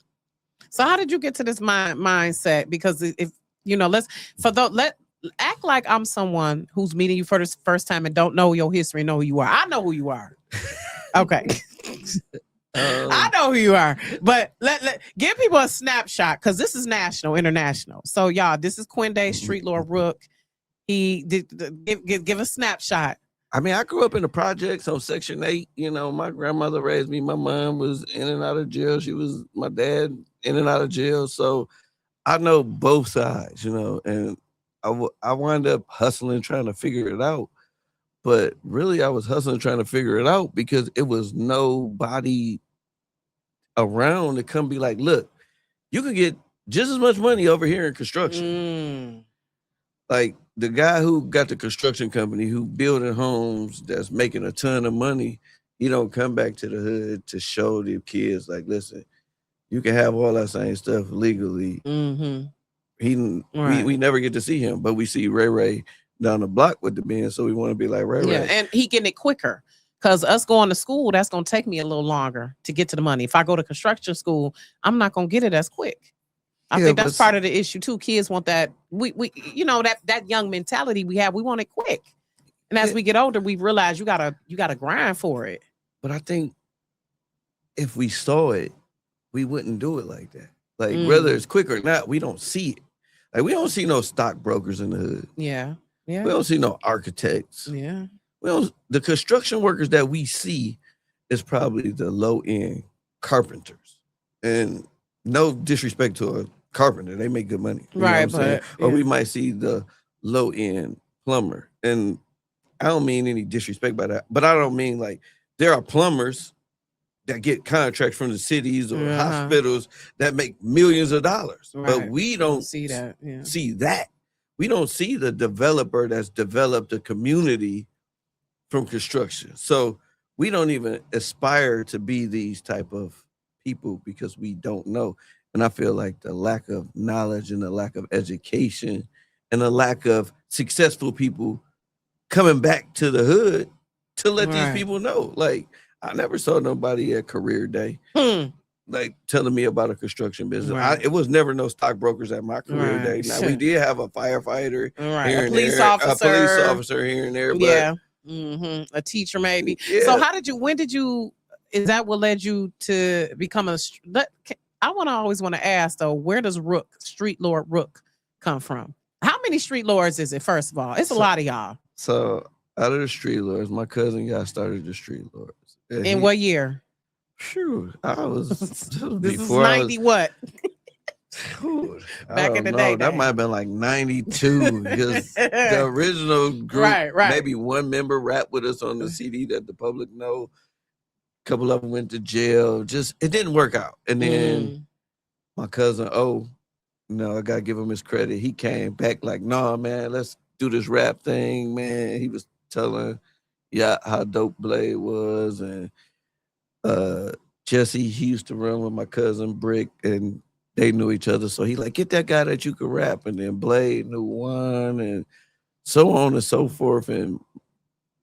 so how did you get to this mindset? Because if you know, let act like I'm someone who's meeting you for the first time and don't know your history, know who you are. I know who you are. Okay. I know who you are, but let give people a snapshot because this is national, international. So y'all, this is Kwende, Streetlord Rook. He did give a snapshot. I mean, I grew up in the projects on Section 8. You know, my grandmother raised me. My mom was in and out of jail. My dad in and out of jail. So I know both sides, you know, and I wound up hustling, trying to figure it out. But really, I was hustling, trying to figure it out because it was nobody around to come be like, look, you can get just as much money over here in construction. Like, the guy who got the construction company who building homes that's making a ton of money, he don't come back to the hood to show the kids, like, listen, you can have all that same stuff legally. We never get to see him, but we see Ray down the block with the men, so we want to be like Ray. Yeah, and he getting it quicker. Because us going to school, that's going to take me a little longer to get to the money. If I go to construction school, I'm not going to get it as quick. I think that's part of the issue too. Kids want that. We you know, that young mentality we have. We want it quick, and as we get older, we realize you gotta grind for it. But I think if we saw it, we wouldn't do it like that. Like, whether it's quick or not, we don't see it. Like, we don't see no stockbrokers in the hood. Yeah. We don't see no architects. Yeah. The construction workers that we see is probably the low end carpenters. And no disrespect to a carpenter, they make good money. Right, but or we might see the low end plumber. And I don't mean any disrespect by that, but I don't mean like there are plumbers that get contracts from the cities or hospitals that make millions of dollars. But we don't see that. We don't see the developer that's developed a community from construction. So we don't even aspire to be these type of people because we don't know. And I feel like the lack of knowledge and the lack of education and the lack of successful people coming back to the hood to let these people know. Like, I never saw nobody at career day like telling me about a construction business. It was never no stockbrokers at my career day. Now we did have a firefighter, here a police officer here and there, but a teacher maybe. So when did you? Is that what led you to become a? I always want to ask though, where does Streetlord Rook come from? How many Street Lords is it? First of all, it's a lot of y'all. So out of the Street Lords, my cousin started the Street Lords. In what year? Sure, I was. This is 90 what? Back in the day, that might have been like 92 because the original group, maybe one member rapped with us on the CD that the public know. A couple of them went to jail. It didn't work out. And then my cousin, I gotta give him his credit. He came back like, nah, man, let's do this rap thing, man. He was telling how dope Blade was, and Jesse, he used to run with my cousin Brick, and they knew each other. So he like, get that guy that you could rap. And then Blade knew one, and so on and so forth. And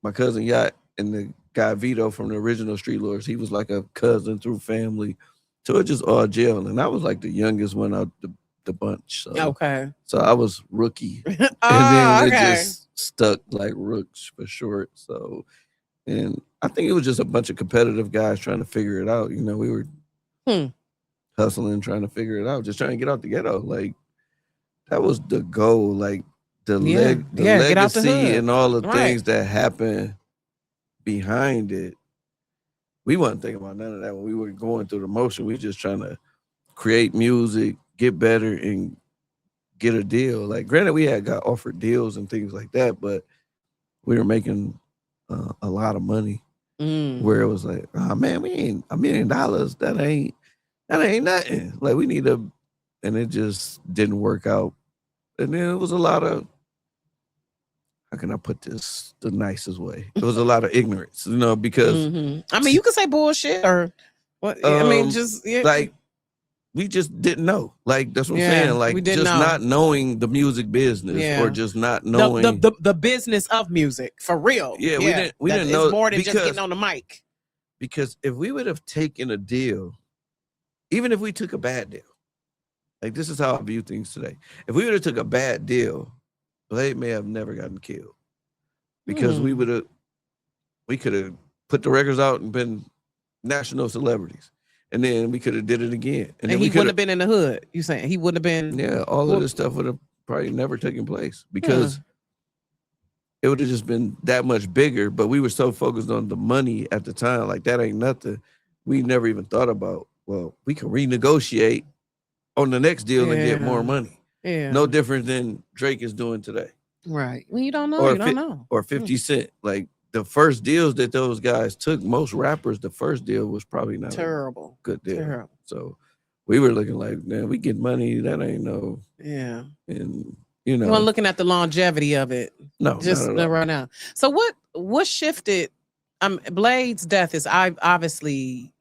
my cousin Yacht and the guy Vito from the original Street Lords, he was like a cousin through family. So it just all gelled. And I was like the youngest one out the bunch. So, so I was rookie. And then it just stuck like Rooks for short. So, and I think it was just a bunch of competitive guys trying to figure it out. You know, we were hustling, trying to figure it out, just trying to get out the ghetto. Like, that was the goal. Like, the legacy and all the things that happened behind it. We wasn't thinking about none of that when we were going through the motion. We were just trying to create music, get better, and get a deal. Like, granted, we had got offered deals and things like that, but we were making a lot of money. Where it was like, oh man, we ain't $1 million. That ain't nothing. Like, we need and it just didn't work out. And then it was a lot of, how can I put this the nicest way? It was a lot of ignorance, because I mean, you could say bullshit or what? I mean, just like, we just didn't know. Like, that's what I'm saying. Like, just not knowing the music business or just not knowing the business of music for real. Yeah, we didn't know. It's more than just getting on the mic. Because if we would have taken a deal, even if we took a bad deal, like, this is how I view things today. If we would have took a bad deal, Blade may have never gotten killed. Because we could have put the records out and been national celebrities. And then we could have did it again. And then he wouldn't have been in the hood. You saying he wouldn't have been? Yeah, all of this stuff would have probably never taken place because it would have just been that much bigger. But we were so focused on the money at the time, like, that ain't nothing. We never even thought about, well, we can renegotiate on the next deal and get more money. Yeah, no different than Drake is doing today. Right. When you don't know, you don't know. Or 50 Cent, like. The first deals that those guys took, most rappers, the first deal was probably not terrible. A good deal. Terrible. So we were looking like, man, we get money. That ain't no. Yeah. And you weren't looking at the longevity of it. No, just right now. So what shifted? Blade's death is obviously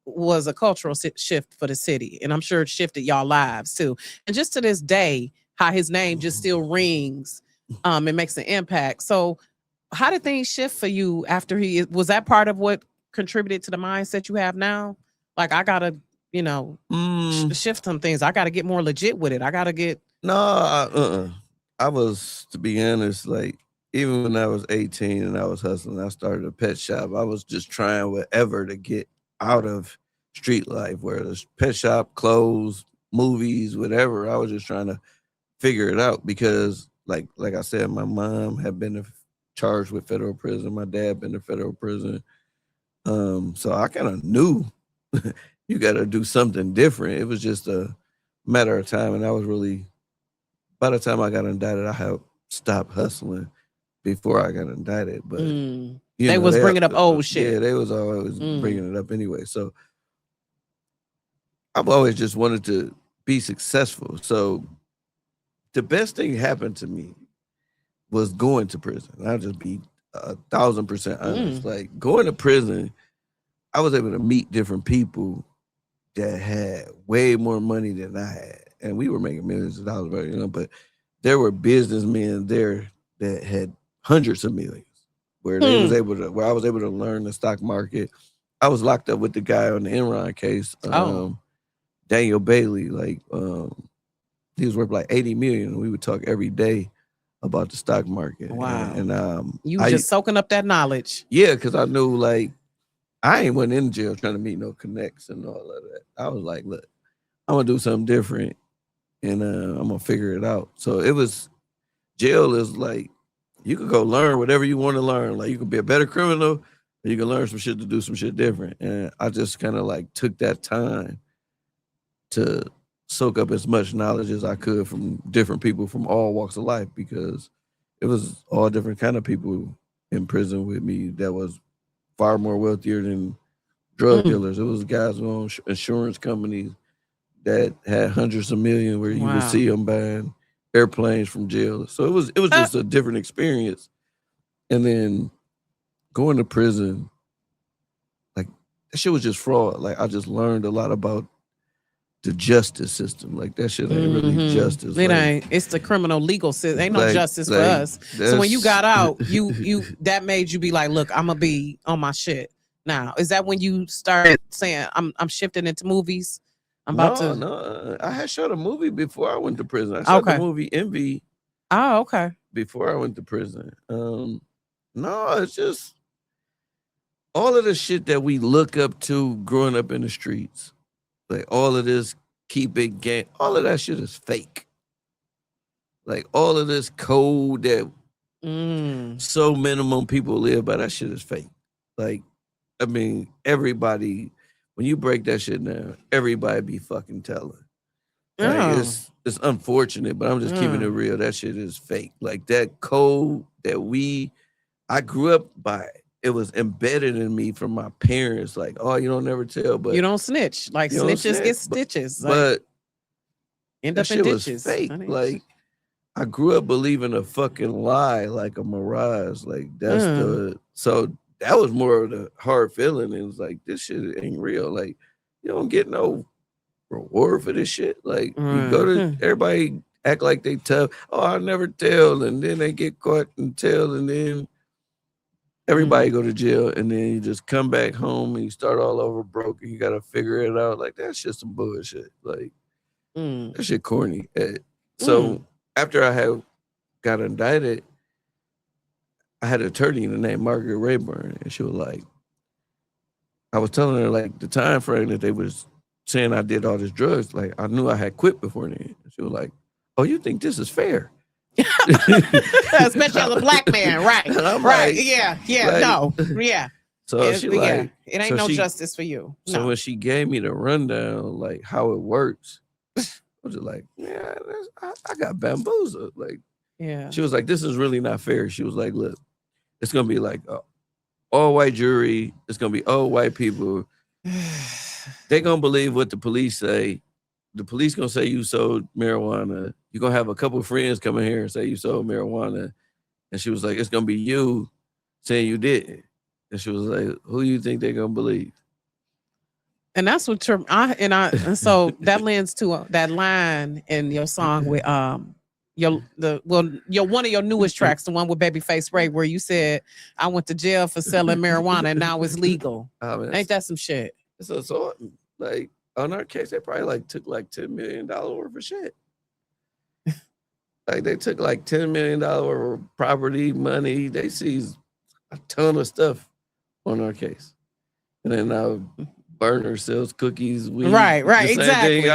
was a cultural shift for the city, and I'm sure it shifted y'all lives too. And just to this day, how his name just still rings, and makes an impact. So. How did things shift for you after was that part of what contributed to the mindset you have now? Like, I gotta, shift some things. I gotta get more legit with it. I gotta get. No, I was, to be honest, like, even when I was 18 and I was hustling, I started a pet shop. I was just trying whatever to get out of street life, whether it's pet shop, clothes, movies, whatever. I was just trying to figure it out because, like I said, my mom had been charged with federal prison. My dad been to federal prison. So I kind of knew you got to do something different. It was just a matter of time. And I was really, by the time I got indicted, I had stopped hustling before I got indicted. But they was bringing up old shit. Yeah, they was always bringing it up anyway. So I've always just wanted to be successful. So the best thing happened to me was going to prison. I'll just be 1,000% honest. Like going to prison, I was able to meet different people that had way more money than I had, and we were making millions of dollars, you know. But there were businessmen there that had hundreds of millions, where I was able to learn the stock market. I was locked up with the guy on the Enron case, Daniel Bailey. Like he was worth like 80 million, and we would talk every day about the stock market. Wow. And you were just soaking up that knowledge. Yeah, because I knew like I ain't went in jail trying to meet no connects and all of that. I was like, look, I'm gonna do something different, and I'm gonna figure it out. So it was, jail is like, you could go learn whatever you want to learn. Like you could be a better criminal, or you can learn some shit to do some shit different. And I just kind of like took that time to soak up as much knowledge as I could from different people from all walks of life, because it was all different kind of people in prison with me that was far more wealthier than drug dealers. It was guys who owned insurance companies that had hundreds of millions, where you would see them buying airplanes from jail. So it was just a different experience. And then going to prison, like that shit was just fraud. Like I just learned a lot about the justice system. Like that shit ain't really justice. It like, ain't. It's the criminal legal system. Ain't no like, justice for us. So when you got out, you that made you be like, look, I'm gonna be on my shit now. Is that when you started saying I'm shifting into movies? No. I had shot a movie before I went to prison. I shot the movie Envy. Oh, okay. Before I went to prison. No, it's just all of the shit that we look up to growing up in the streets. Like all of this keep it gang, all of that shit is fake. Like all of this code that so minimum people live by, that shit is fake. Like, I mean, everybody, when you break that shit down, everybody be fucking telling. Like, it's unfortunate, but I'm just keeping it real. That shit is fake. Like that code that I grew up by. It was embedded in me from my parents. Like, oh, you don't never tell, but you don't snitch. Like snitches get stitches. But end up in ditches. Fake. Like I grew up believing a fucking lie, like a mirage. Like that's so that was more of the hard feeling. It was like, this shit ain't real. Like you don't get no reward for this shit. Like you go to everybody act like they tough. Oh, I'll never tell, and then they get caught and tell, and then everybody go to jail, and then you just come back home and you start all over broke, and you gotta figure it out. Like that's just some bullshit. Like that shit corny. So after I got indicted, I had an attorney named Margaret Rayburn, and she was like, I was telling her like the time frame that they was saying I did all this drugs. Like I knew I had quit before then. She was like, "Oh, you think this is fair?" Especially as a black man, right? Right? Like, yeah, like, no, yeah. So she like, it ain't no justice for you. So when she gave me the rundown, like how it works, I was just like, yeah, I got bamboozled. Like, yeah. She was like, this is really not fair. She was like, look, it's gonna be like all white jury. It's gonna be all white people. They gonna believe what the police say. The police gonna say you sold marijuana. You're gonna have a couple of friends come in here and say you sold marijuana. And she was like, it's gonna be you saying you didn't. And she was like, who you think they're gonna believe? And that's what and so that lends to that line in your song with your one of your newest tracks, the one with Babyface Ray, where you said, I went to jail for selling marijuana and now it's legal. Ain't that some shit? So like on our case, they probably took $10 million worth of shit. Like they took $10 million worth of property, money. They seized a ton of stuff on our case. And then now Burner sells cookies. Right. Exactly.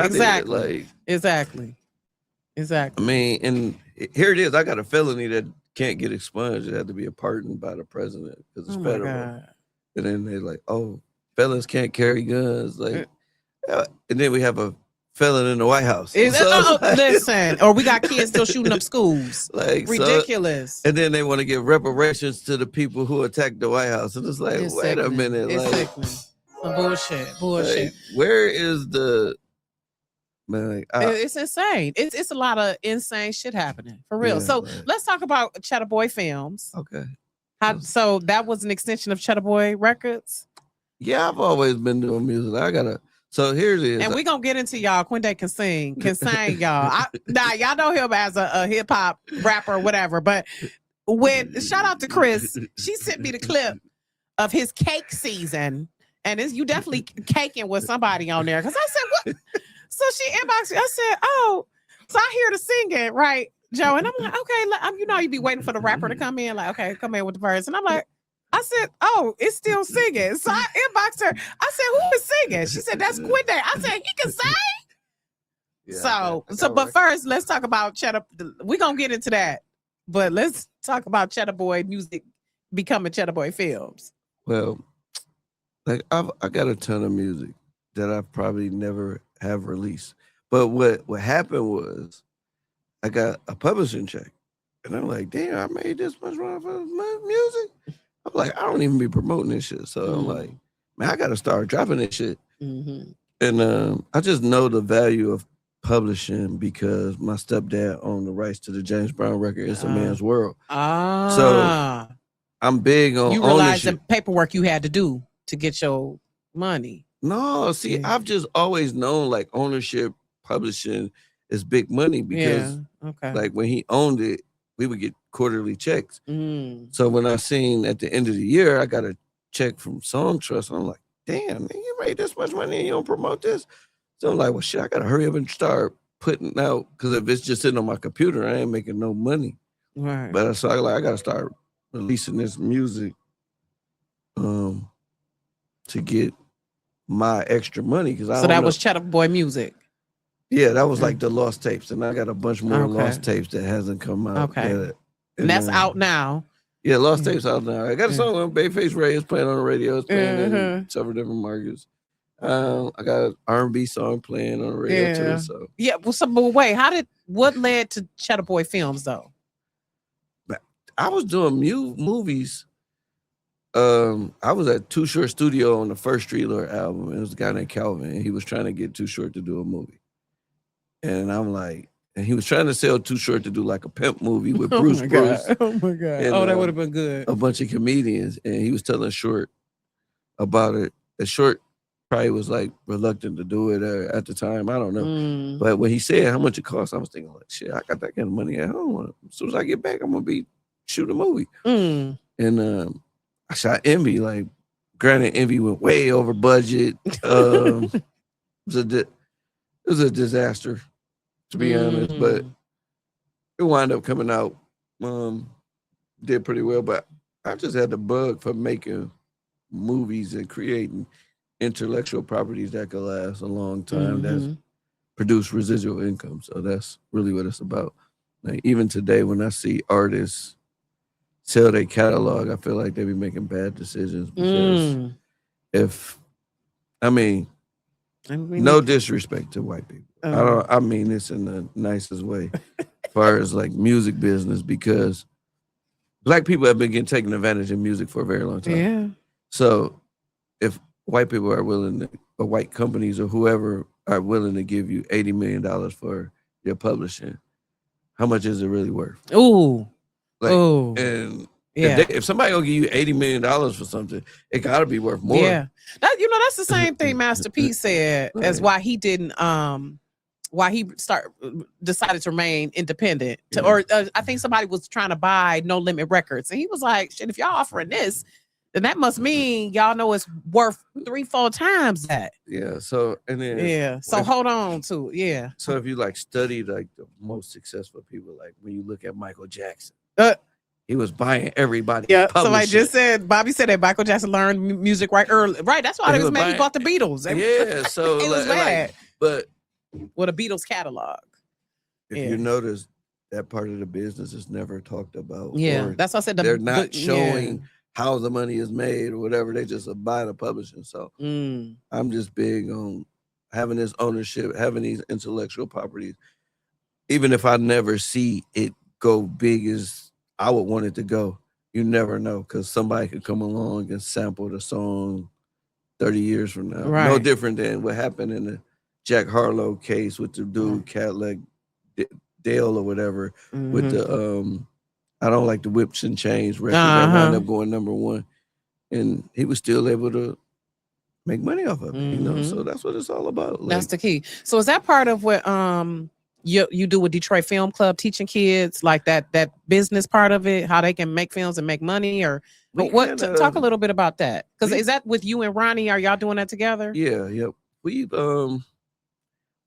I mean, and here it is. I got a felony that can't get expunged. It had to be pardoned by the president because it's federal. God. And then they're like, oh, felons can't carry guns. Like, and then we have a felon in the White House. Listen, or we got kids still shooting up schools. Like ridiculous. So, and then they want to give reparations to the people who attacked the White House. And it's like, wait a minute. It's sickening. Bullshit. Like, where is the man? It's insane. It's a lot of insane shit happening for real. Yeah, so let's talk about Cheddar Boy Films. Okay. So that was an extension of Cheddar Boy Records? Yeah, I've always been doing music. So here it is. And we're going to get into y'all. Kwende can sing, y'all. Y'all know him as a hip hop rapper or whatever. But shout out to Chris, she sent me the clip of his cake season. And you definitely caking with somebody on there. Because I said, what? So she inboxed me. I said, oh, so I hear the singing, right, Joe? And I'm like, okay, you be waiting for the rapper to come in. Like, okay, come in with the verse. And I'm like, I said, oh, it's still singing. So I inboxed her. I said, who is singing? She said, that's Kwende. I said, he can sing? Yeah, but first, let's talk about Cheddar. We're going to get into that. But let's talk about Cheddar Boy music becoming Cheddar Boy Films. Well, like I got a ton of music that I probably never have released. But what happened was I got a publishing check. And I'm like, damn, I made this much money for my music. I'm like, I don't even be promoting this shit. So I'm like, man, I got to start dropping this shit. Mm-hmm. And I just know the value of publishing because my stepdad owned the rights to the James Brown record, It's a Man's World. So I'm big on you realize the paperwork you had to do to get your money. No, see, I've just always known like ownership, publishing is big money because like when he owned it, we would get quarterly checks. So when I seen at the end of the year, I got a check from Song Trust. I'm like, damn, man, you made this much money and you don't promote this. So I'm like, well, shit, I got to hurry up and start putting out because if it's just sitting on my computer, I ain't making no money. Right. But so I got to start releasing this music to get my extra money. So that was Cheddar Boy music. Yeah, that was like the lost tapes, and I got a bunch more lost tapes that hasn't come out. Okay, and that's out now. Yeah, lost tapes out now. I got a song on Bayface Ray. It's playing on the radio. It's playing in several different markets. I got an R&B song playing on the radio too. So but wait, what led to Cheddar Boy Films though? I was doing movies. I was at Too Short Studio on the first Streetlord album. And it was a guy named Calvin, and he was trying to get Too Short to do a movie. And I'm like, and he was trying to sell Too Short to do like a pimp movie with Bruce. Oh my God. And, that would have been good. A bunch of comedians. And he was telling Short about it. And Short probably was like reluctant to do it at the time. I don't know. But when he said how much it cost, I was thinking like, shit, I got that kind of money at home. As soon as I get back, I'm going to be shoot a movie. And I shot Envy. Like, granted, Envy went way over budget. It was a disaster, to be honest. But it wound up coming out. Did pretty well. But I just had the bug for making movies and creating intellectual properties that could last a long time. That's produce residual income. So that's really what it's about. Like, even today, when I see artists sell their catalog, I feel like they be making bad decisions because no disrespect to white people. I mean this in the nicest way as far as like music business, because black people have been getting taken advantage of music for a very long time. Yeah. So if white people are willing to, or white companies or whoever are willing to give you $80 million for your publishing, how much is it really worth? Ooh. And if somebody gonna give you $80 million for something, it gotta be worth more. Yeah, that's the same thing Master P said as why he didn't why he decided to remain independent. I think somebody was trying to buy No Limit Records, and he was like, "Shit, if y'all offering this, then that must mean y'all know it's worth 3-4 times that." Yeah. So hold on to So if you like study like the most successful people, like when you look at Michael Jackson. He was buying everybody. Yeah, somebody just said, Bobby said that Michael Jackson learned music right early. Right, that's why he was mad he bought the Beatles. So he was mad. But with a Beatles catalog. If you notice, that part of the business is never talked about. Yeah, that's why I said they're not showing how the money is made or whatever. They just buy the publishing. So I'm just big on having this ownership, having these intellectual properties. Even if I never see it go big as I would want it to go, you never know, because somebody could come along and sample the song 30 years from now. Right. No different than what happened in the Jack Harlow case with the dude Cadillac Dale or whatever with the I Don't Like the Whips and Chains record that wound up going #1. And he was still able to make money off of it, you know? So that's what it's all about. Like, that's the key. So is that part of what you do with Detroit Film Club, teaching kids like that business part of it, how they can make films and make money, or talk a little bit about that? Because is that with you and Ronnie? Are y'all doing that together? Yeah, yep. We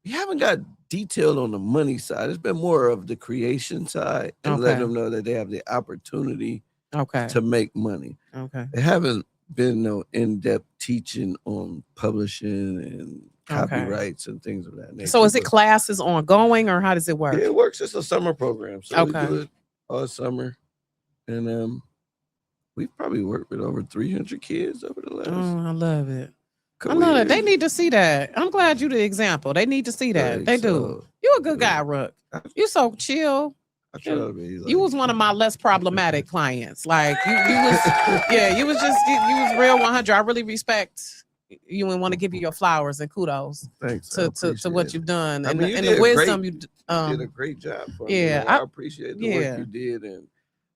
haven't got detailed on the money side. It's been more of the creation side and let them know that they have the opportunity to make money. It haven't been no in-depth teaching on publishing and copyrights and things of that nature. So is it classes ongoing, or how does it work? Yeah, it works. It's a summer program. So we do it all summer. And we've probably worked with over 300 kids over the last. I love it. I love it. They need to see that. I'm glad you the example. They need to see that. They do. You a good guy, Rook. You so chill. I try to be. Like, you was one of my less problematic clients. Like you was, you was real 100. I really respect you and want to give you your flowers and kudos. Thanks to what you've done and the wisdom you did a great job for me. Yeah, I appreciate the work you did and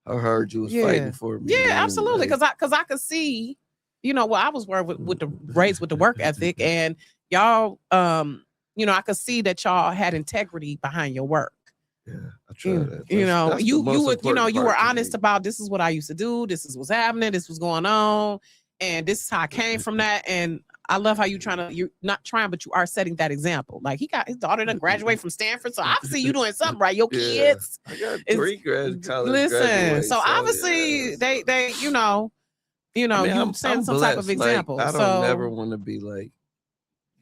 how hard you was fighting for me. Yeah, absolutely. Because I could see, I was raised with the work ethic, and y'all, I could see that y'all had integrity behind your work. Yeah, I try that. You were honest about, this is what I used to do, this is what's happening, this was going on, and this is how I came from that. And I love how you're not trying, but you are setting that example. Like he got his daughter to graduate from Stanford, so obviously you doing something right. Your kids, I got 3 college. Listen, so obviously they you send some type of example. Like, I don't never want to be like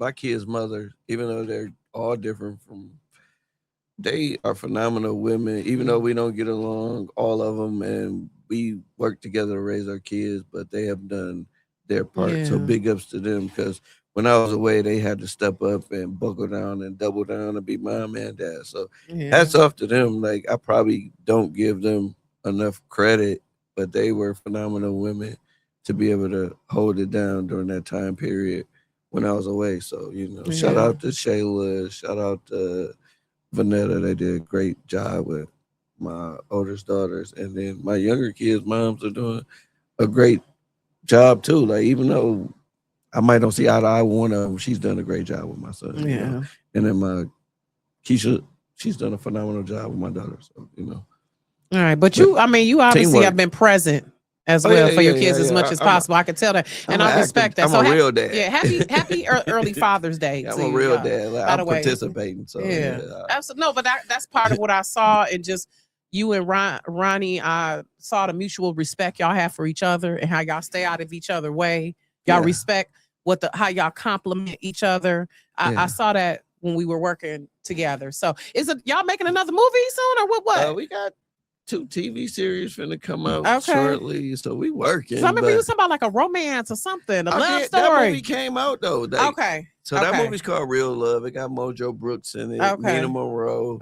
my kids' mother, even though they're all different from. They are phenomenal women, even though we don't get along, all of them, and we work together to raise our kids, but they have done their part. So big ups to them, because when I was away, they had to step up and buckle down and double down and be mom and dad. So hats off to them. Like, I probably don't give them enough credit, but they were phenomenal women to be able to hold it down during that time period when I was away. So, shout out to Shayla, shout out to Vanetta. They did a great job with my oldest daughters, and then my younger kids' moms are doing a great job too. Like, even though I might not see eye to eye with one of them, she's done a great job with my son. And then my Keisha, she's done a phenomenal job with my daughter. So All right, but you obviously teamwork. Have been present as well for your kids as much as possible. I can tell that, and I respect that. I'm a real dad. Yeah, happy early Father's Day. I'm a real dad. Like, I'm participating. So absolutely. No, but that's part of what I saw, and just you and Ronnie. I saw the mutual respect y'all have for each other and how y'all stay out of each other's way. Y'all respect how y'all compliment each other. I saw that when we were working together. So is it y'all making another movie soon, or what? We got 2 TV series finna come out shortly, so we working. So I remember you was talking about like a romance or something, a love story. That movie came out though. So that movie's called Real Love. It got Mojo Brooks in it, Nina Monroe,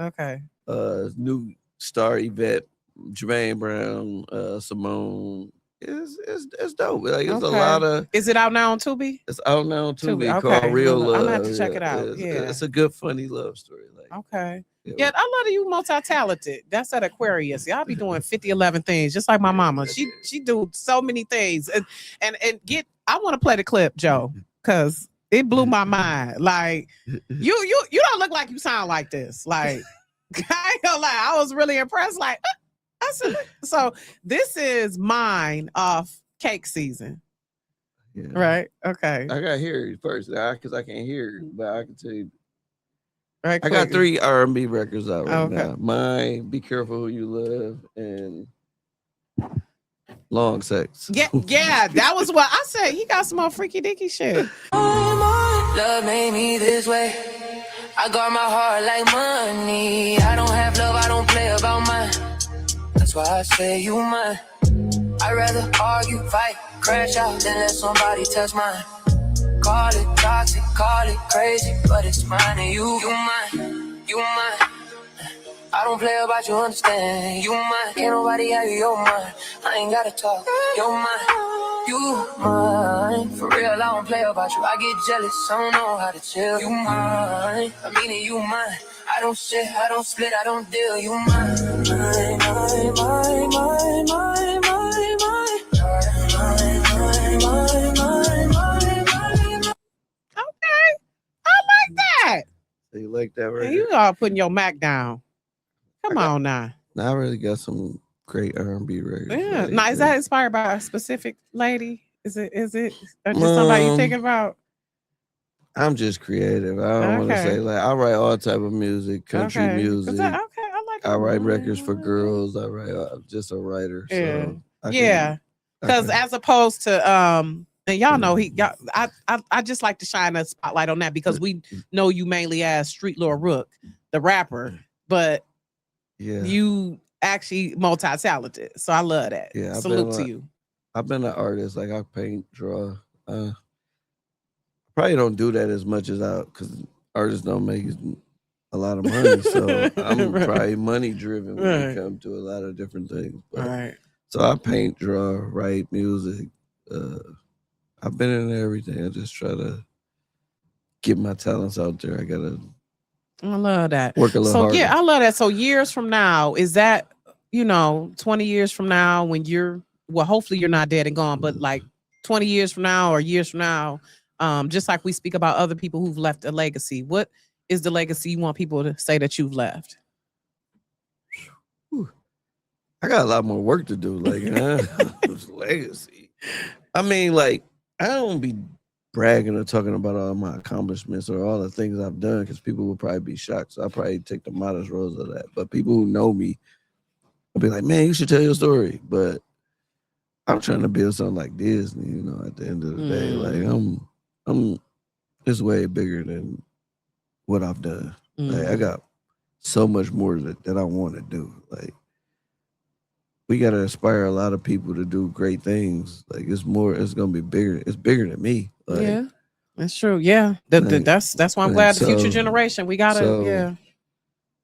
new star Yvette, Jermaine Brown, Simone. It's dope. Like, it's a lot of. Is it out now on Tubi? It's out now on Tubi. Called Real Love. I'm gonna have to check it out. It's a good, funny love story. Like, Yeah, I love you multi-talented. That's that Aquarius. Y'all be doing 50-11 things, just like my mama. She do so many things. And I want to play the clip, Joe, because it blew my mind. Like, you don't look like you sound like this. Like, I ain't gonna lie, I was really impressed. Like, I said, so this is mine off Cake Season. Yeah. Right? Okay. I gotta hear it first, because I can't hear it, but I can tell you. Right, I got 3 R&B records out right now. Mine, Be Careful Who You Love, and Long Sex. Yeah, that was what I said. He got some more freaky dicky shit. Love made me this way. I got my heart like money. I don't have love, I don't play about mine. That's why I say you mine. I'd rather argue, fight, crash out than let somebody touch mine. Call it toxic, call it crazy, but it's mine and you mine. I don't play about you, understand. You mine, can't nobody have you, mine. I ain't gotta talk, you're mine. You mine, for real, I don't play about you. I get jealous, I don't know how to chill. You mine, I mean it, you mine. I don't shit, I don't split, I don't deal. You mine. Okay, I like that. So you like that, right? You are putting your Mac down. Come on now. I really got some great R&B records. Yeah. Like, now, is that inspired by a specific lady? Is it or just somebody you thinking about? I'm just creative. I don't want to say like I write all type of music, country music. I like. I write records for girls. I write. I'm just a writer. Yeah. So Because as opposed to and y'all know I just like to shine a spotlight on that because we know you mainly as Streetlord Rook, the rapper, but you actually multi-talented. So I love that. Yeah, salute to you. I've been an artist. Like I paint, draw. Probably don't do that as much as because artists don't make a lot of money. So I'm probably money driven when it comes to a lot of different things. But, so I paint, draw, write music. I've been in everything. I just try to get my talents out there. I love that. Work a little harder. Yeah, I love that. So years from now, is that 20 years from now when hopefully you're not dead and gone, but like 20 years from now or years from now, just like we speak about other people who've left a legacy, what is the legacy you want people to say that you've left? I got a lot more work to do. Like, legacy. I mean, like, I don't be bragging or talking about all my accomplishments or all the things I've done because people will probably be shocked. So I'll probably take the modest roles of that. But people who know me will be like, man, you should tell your story. But I'm trying to build something like Disney, at the end of the day. Like, it's way bigger than what I've done. Like, I got so much more that I want to do. Like, we got to inspire a lot of people to do great things. Like, it's going to be bigger. It's bigger than me. Like, yeah, that's true. Yeah. That's why I'm glad the future generation, we got to,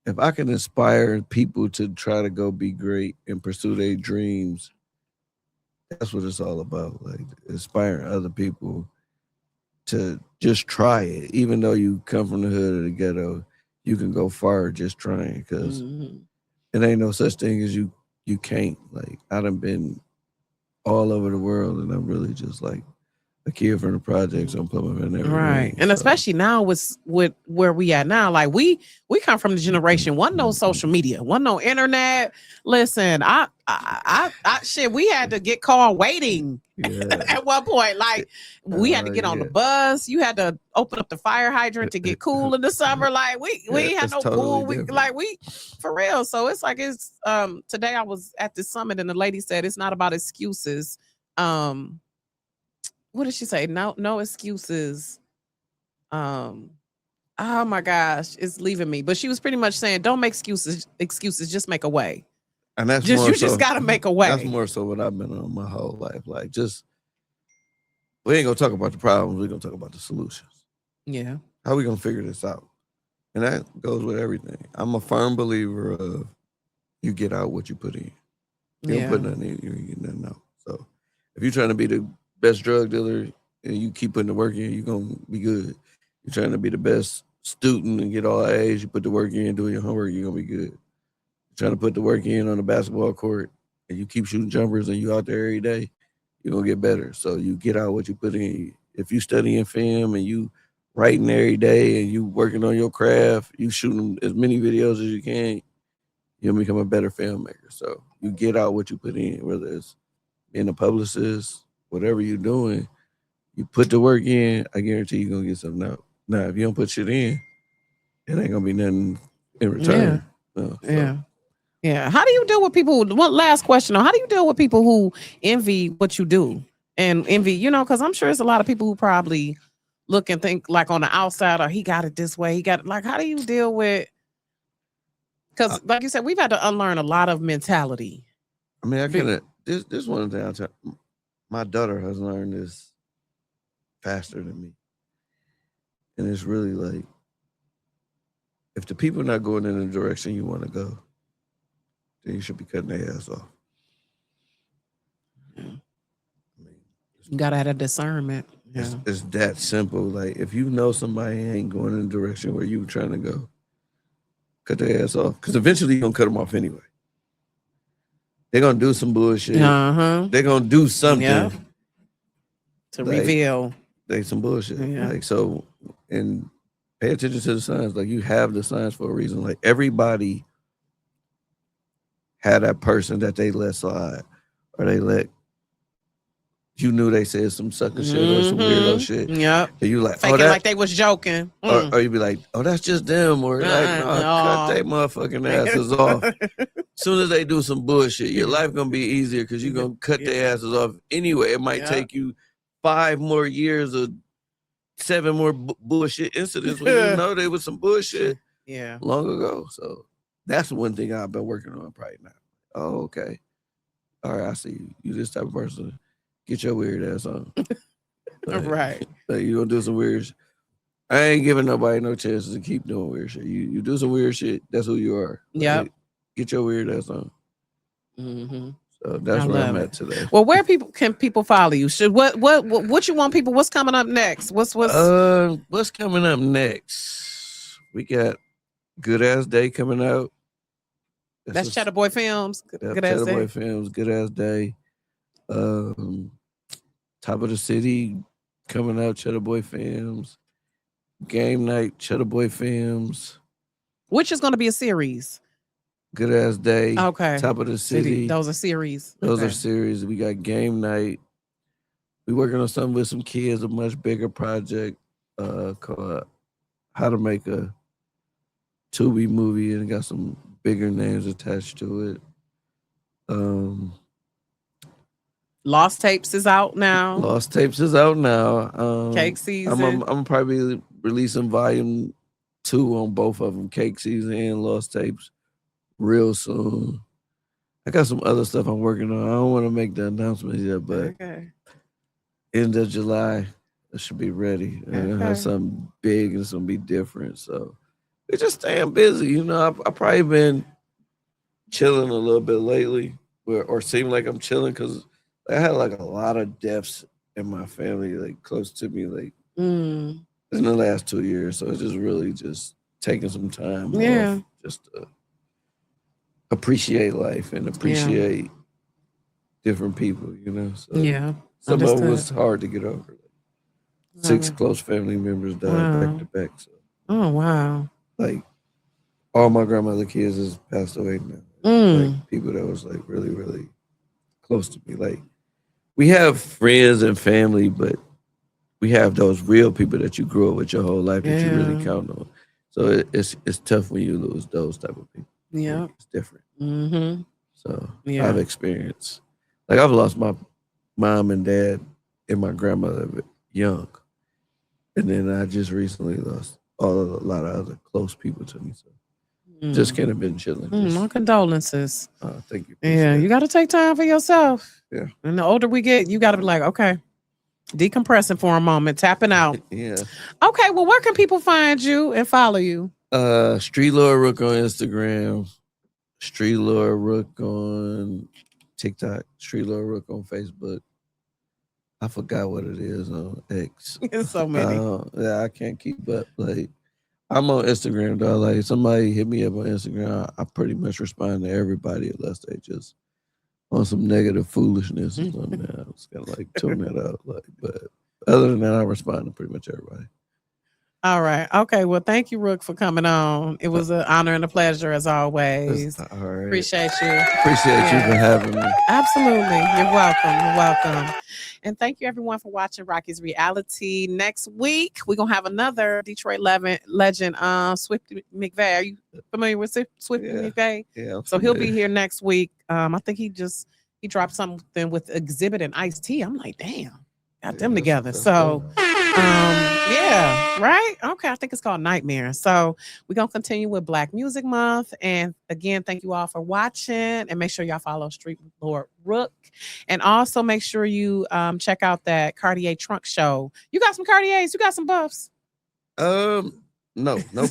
If I can inspire people to try to go be great and pursue their dreams, that's what it's all about. Like, inspiring other people to just try it. Even though you come from the hood or the ghetto, you can go far just trying because it ain't no such thing as you can't. Like, I done been all over the world and I'm really just like a kid from the projects on Plymouth and everything. Right. And especially now with where we at now, like we come from the generation, wasn't no social media, wasn't no internet. Listen, I shit, we had to get called waiting at one point. Like we had to get on the bus. You had to open up the fire hydrant to get cool in the summer. Like we ain't had no pool. We for real. So it's like today I was at this summit and the lady said it's not about excuses. What did she say? No excuses. Oh my gosh, it's leaving me. But she was pretty much saying, don't make excuses, just make a way. And that's just gotta make a way. That's more so what I've been on my whole life. Like, we ain't gonna talk about the problems, we're gonna talk about the solutions. Yeah. How we gonna figure this out? And that goes with everything. I'm a firm believer of you get out what you put in. You don't put nothing in, you ain't getting nothing out. So if you're trying to be the best drug dealer and you keep putting the work in, you're gonna be good. You're trying to be the best student and get all A's, you put the work in, do your homework, you're gonna be good. You're trying to put the work in on the basketball court and you keep shooting jumpers and you out there every day, you're gonna get better. So you get out what you put in. If you studying film and you writing every day and you working on your craft, you shooting as many videos as you can, you'll become a better filmmaker. So you get out what you put in, whether it's being a publicist, whatever you're doing, you put the work in, I guarantee you're going to get something out. Now, if you don't put shit in, it ain't going to be nothing in return. Yeah. How do you deal with people? One last question. How do you deal with people who envy what you do and envy, because I'm sure there's a lot of people who probably look and think like on the outside, or he got it this way. He got it. Like, how do you deal with, because like you said, we've had to unlearn a lot of mentality. I mean, this one thing I'll tell you. My daughter has learned this faster than me. And it's really like, if the people are not going in the direction you want to go, then you should be cutting their ass off. You got to have a discernment. Yeah. It's that simple. Like, if you know somebody ain't going in the direction where you were trying to go, cut their ass off. Because eventually you're going to cut them off anyway. They're going to do some bullshit. Uh-huh. They're going to do something. Yeah. To like, reveal. They some bullshit. Yeah. Like, so, and pay attention to the signs. Like, you have the signs for a reason. Like, everybody had that person that they let slide. Or they let, you knew they said some sucker shit or some weirdo shit. Yep. And you like, faking like they was joking. Or you be like, oh, that's just them. Or like, no, cut they motherfucking asses off. As soon as they do some bullshit, your life gonna be easier because you're gonna cut their asses off anyway. It might take you 5 more years or 7 more bullshit incidents when you know they was some bullshit long ago. So that's one thing I've been working on right now. Oh, okay. All right, I see you. You this type of person. Get your weird ass on. Like, right. Like you gonna do some weird shit. I ain't giving nobody no chances to keep doing weird shit. You do some weird shit, that's who you are. Yeah. Like, get your weird ass on. Mm-hmm. So that's where I'm at today. Well, where can people follow you? Should what you want people? What's coming up next? What's coming up next? We got Good Ass Day coming out. That's Cheddar Boy Films. Good Ass Day. Boy Films. Good Ass Day. Top of the City coming out. Cheddar Boy Films. Game Night. Cheddar Boy Films. Which is going to be a series. Good Ass Day. Okay. Top of the City. Those are series. Those are series. We got Game Night. We working on something with some kids, a much bigger project called How to Make a Tubi Movie, and got some bigger names attached to it. Lost Tapes is out now. Lost Tapes is out now. Cake Season. I'm probably releasing volume 2 on both of them, Cake Season and Lost Tapes, real soon. I got some other stuff I'm working on. I don't want to make the announcements yet, but end of July, it should be ready. And have something big and it's going to be different. So we're just staying busy. You know, I've probably been chilling a little bit lately, or seem like I'm chilling because I had like a lot of deaths in my family, like close to me, like in the last 2 years. So it's just really just taking some time off just to appreciate life and appreciate different people, you know? So some of it was hard to get over. Like 6 close family members died back to back. So. Oh, wow. Like all my grandmother kids has passed away now. Like people that was like really, really close to me. Like we have friends and family, but we have those real people that you grew up with your whole life that you really count on. So it's tough when you lose those type of people. Yeah, like, it's different. Mm-hmm. So I've experienced, like I've lost my mom and dad and my grandmother young, and then I just recently lost a lot of other close people to me. So just kind of been chilling. My condolences. Thank you. Yeah, you got to take time for yourself. Yeah. And the older we get, you got to be like, okay, decompressing for a moment, tapping out. Yeah. Okay, well, where can people find you and follow you? Streetlord Rook on Instagram, Streetlord Rook on TikTok, Streetlord Rook on Facebook. I forgot what it is on X. It's so many. Yeah, I can't keep up. Like, I'm on Instagram though. Like, somebody hit me up on Instagram, I pretty much respond to everybody unless they just on some negative foolishness or something. I was kind of like tune that out. Like, but other than that, I respond to pretty much everybody. All right. Okay. Well, thank you, Rook, for coming on. It was an honor and a pleasure as always. All right. Appreciate you. Appreciate you for having me. Absolutely. You're welcome. You're welcome. And thank you, everyone, for watching Rocky's Reality. Next week, we're going to have another Detroit legend, Swifty McVay. Are you familiar with Swifty McVay? Yeah. So he'll be here next week. I think he dropped something with Exhibit and Ice-T. I'm like, damn, got them together. So, yeah, right? Okay, I think it's called Nightmare. So we're going to continue with Black Music Month. And again, thank you all for watching. And make sure y'all follow Streetlord Rook. And also make sure you check out that Cartier trunk show. You got some Cartiers? You got some buffs? No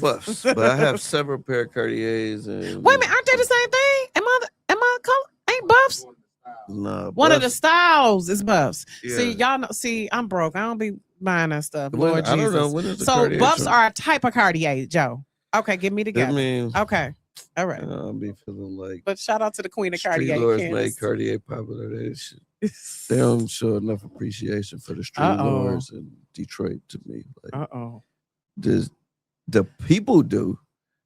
buffs. But I have several pair of Cartiers. And wait a minute, aren't they the same thing? Am I color? Ain't buffs? No. One of the styles is buffs. Yeah. See, y'all know. See, I'm broke. I don't be buying that stuff. Lord I Jesus. don't know. When is the so Cartier buffs trunk? are a type of Cartier, Joe. Okay, get me together. I mean, okay. All right. I'll be feeling like. But shout out to the Queen of Cartier. Streetlords made Cartier popular. They don't show enough appreciation for the Streetlords in Detroit to me. Like, the people do.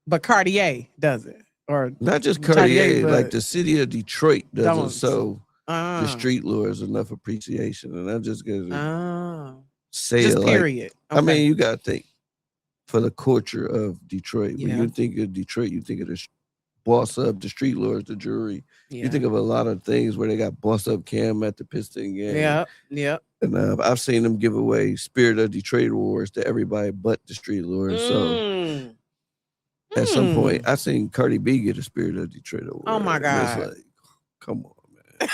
But Cartier does it. Or not just Cartier, like the city of Detroit doesn't show the Streetlords enough appreciation. And I just gotta say just it period. I mean, you gotta think for the culture of Detroit. Yeah. When you think of Detroit, you think of the boss up, the Streetlords, the jury. Yeah. You think of a lot of things where they got boss up Cam at the Piston game. Yeah. And I've seen them give away Spirit of Detroit awards to everybody but the Streetlords. So at some point, I seen Cardi B get a Spirit of Detroit award. Oh my God! It's like, come on, man.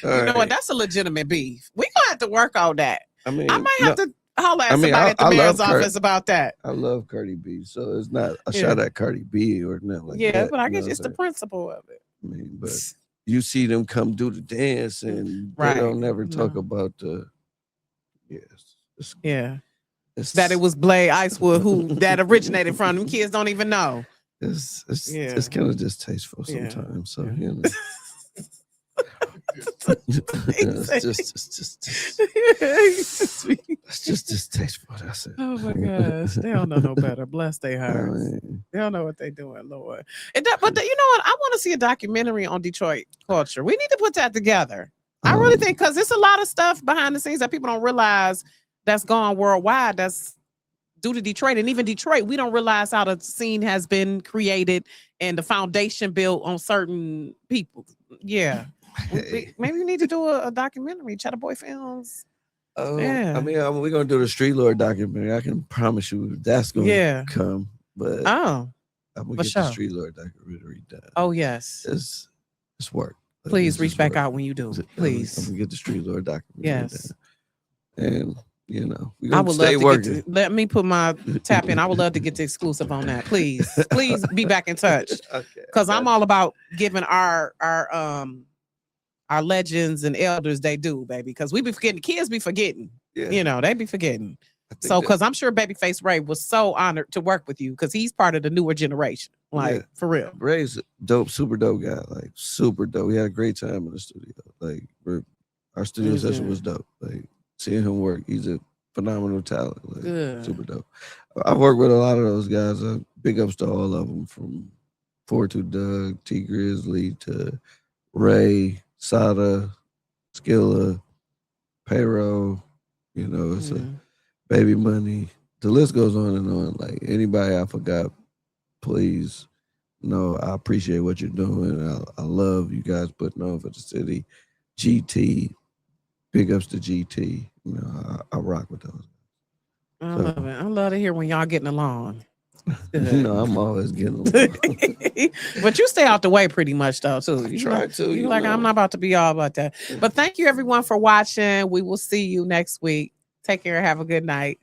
You know what? That's a legitimate beef. We gonna have to work on that. I mean, I might have to holler at somebody at the mayor's office about that. I love Cardi B, so it's not a shot at Cardi B or nothing like that. Yeah, but I guess it's the principle of it. I mean, but you see them come do the dance, and they don't never talk about the that it was Blade Icewood who that originated from. Them kids don't even know. It's kind of distasteful sometimes. So you know. It's just distasteful. That's it. Oh my gosh, they don't know no better. Bless their hearts. They don't know what they're doing, Lord. But you know what? I want to see a documentary on Detroit culture. We need to put that together. I really think because there's a lot of stuff behind the scenes that people don't realize that's gone worldwide. That's due to Detroit, and even Detroit, we don't realize how the scene has been created and the foundation built on certain people. Yeah. Maybe we need to do a documentary, Cheddar Boy Films. Oh, yeah. I mean, we're gonna do the Streetlord documentary. I can promise you that's gonna come. But I'm gonna get the Streetlord documentary done. Oh yes, it's work. Please reach back out when you do. Please, I'm gonna get the Streetlord documentary. Yes, done. And you know, we're gonna stay working. Let me put my tap in. I would love to get the exclusive on that. Please be back in touch. Because I'm all about giving our legends and elders they do, baby, because we be forgetting. The kids be forgetting. Yeah. You know, they be forgetting. So, because I'm sure Babyface Ray was so honored to work with you because he's part of the newer generation. Like, for real. Ray's a dope, super dope guy. Like, super dope. We had a great time in the studio. Like, our studio session was dope. Like, seeing him work, he's a phenomenal talent. Like, super dope. I've worked with a lot of those guys. Big ups to all of them, from 4-2 Doug, T Grizzly to Ray, Sada, Skilla, Payroll, you know, it's a Baby Money. The list goes on and on. Like, anybody I forgot, please know I appreciate what you're doing. I love you guys putting on for the city. GT, big ups to GT. You know, I rock with those. I love it. I love to hear when y'all getting along. You know, I'm always getting along. But you stay out the way pretty much, though, too. You try to. You like, I'm not about to be all about that. But thank you, everyone, for watching. We will see you next week. Take care. Have a good night.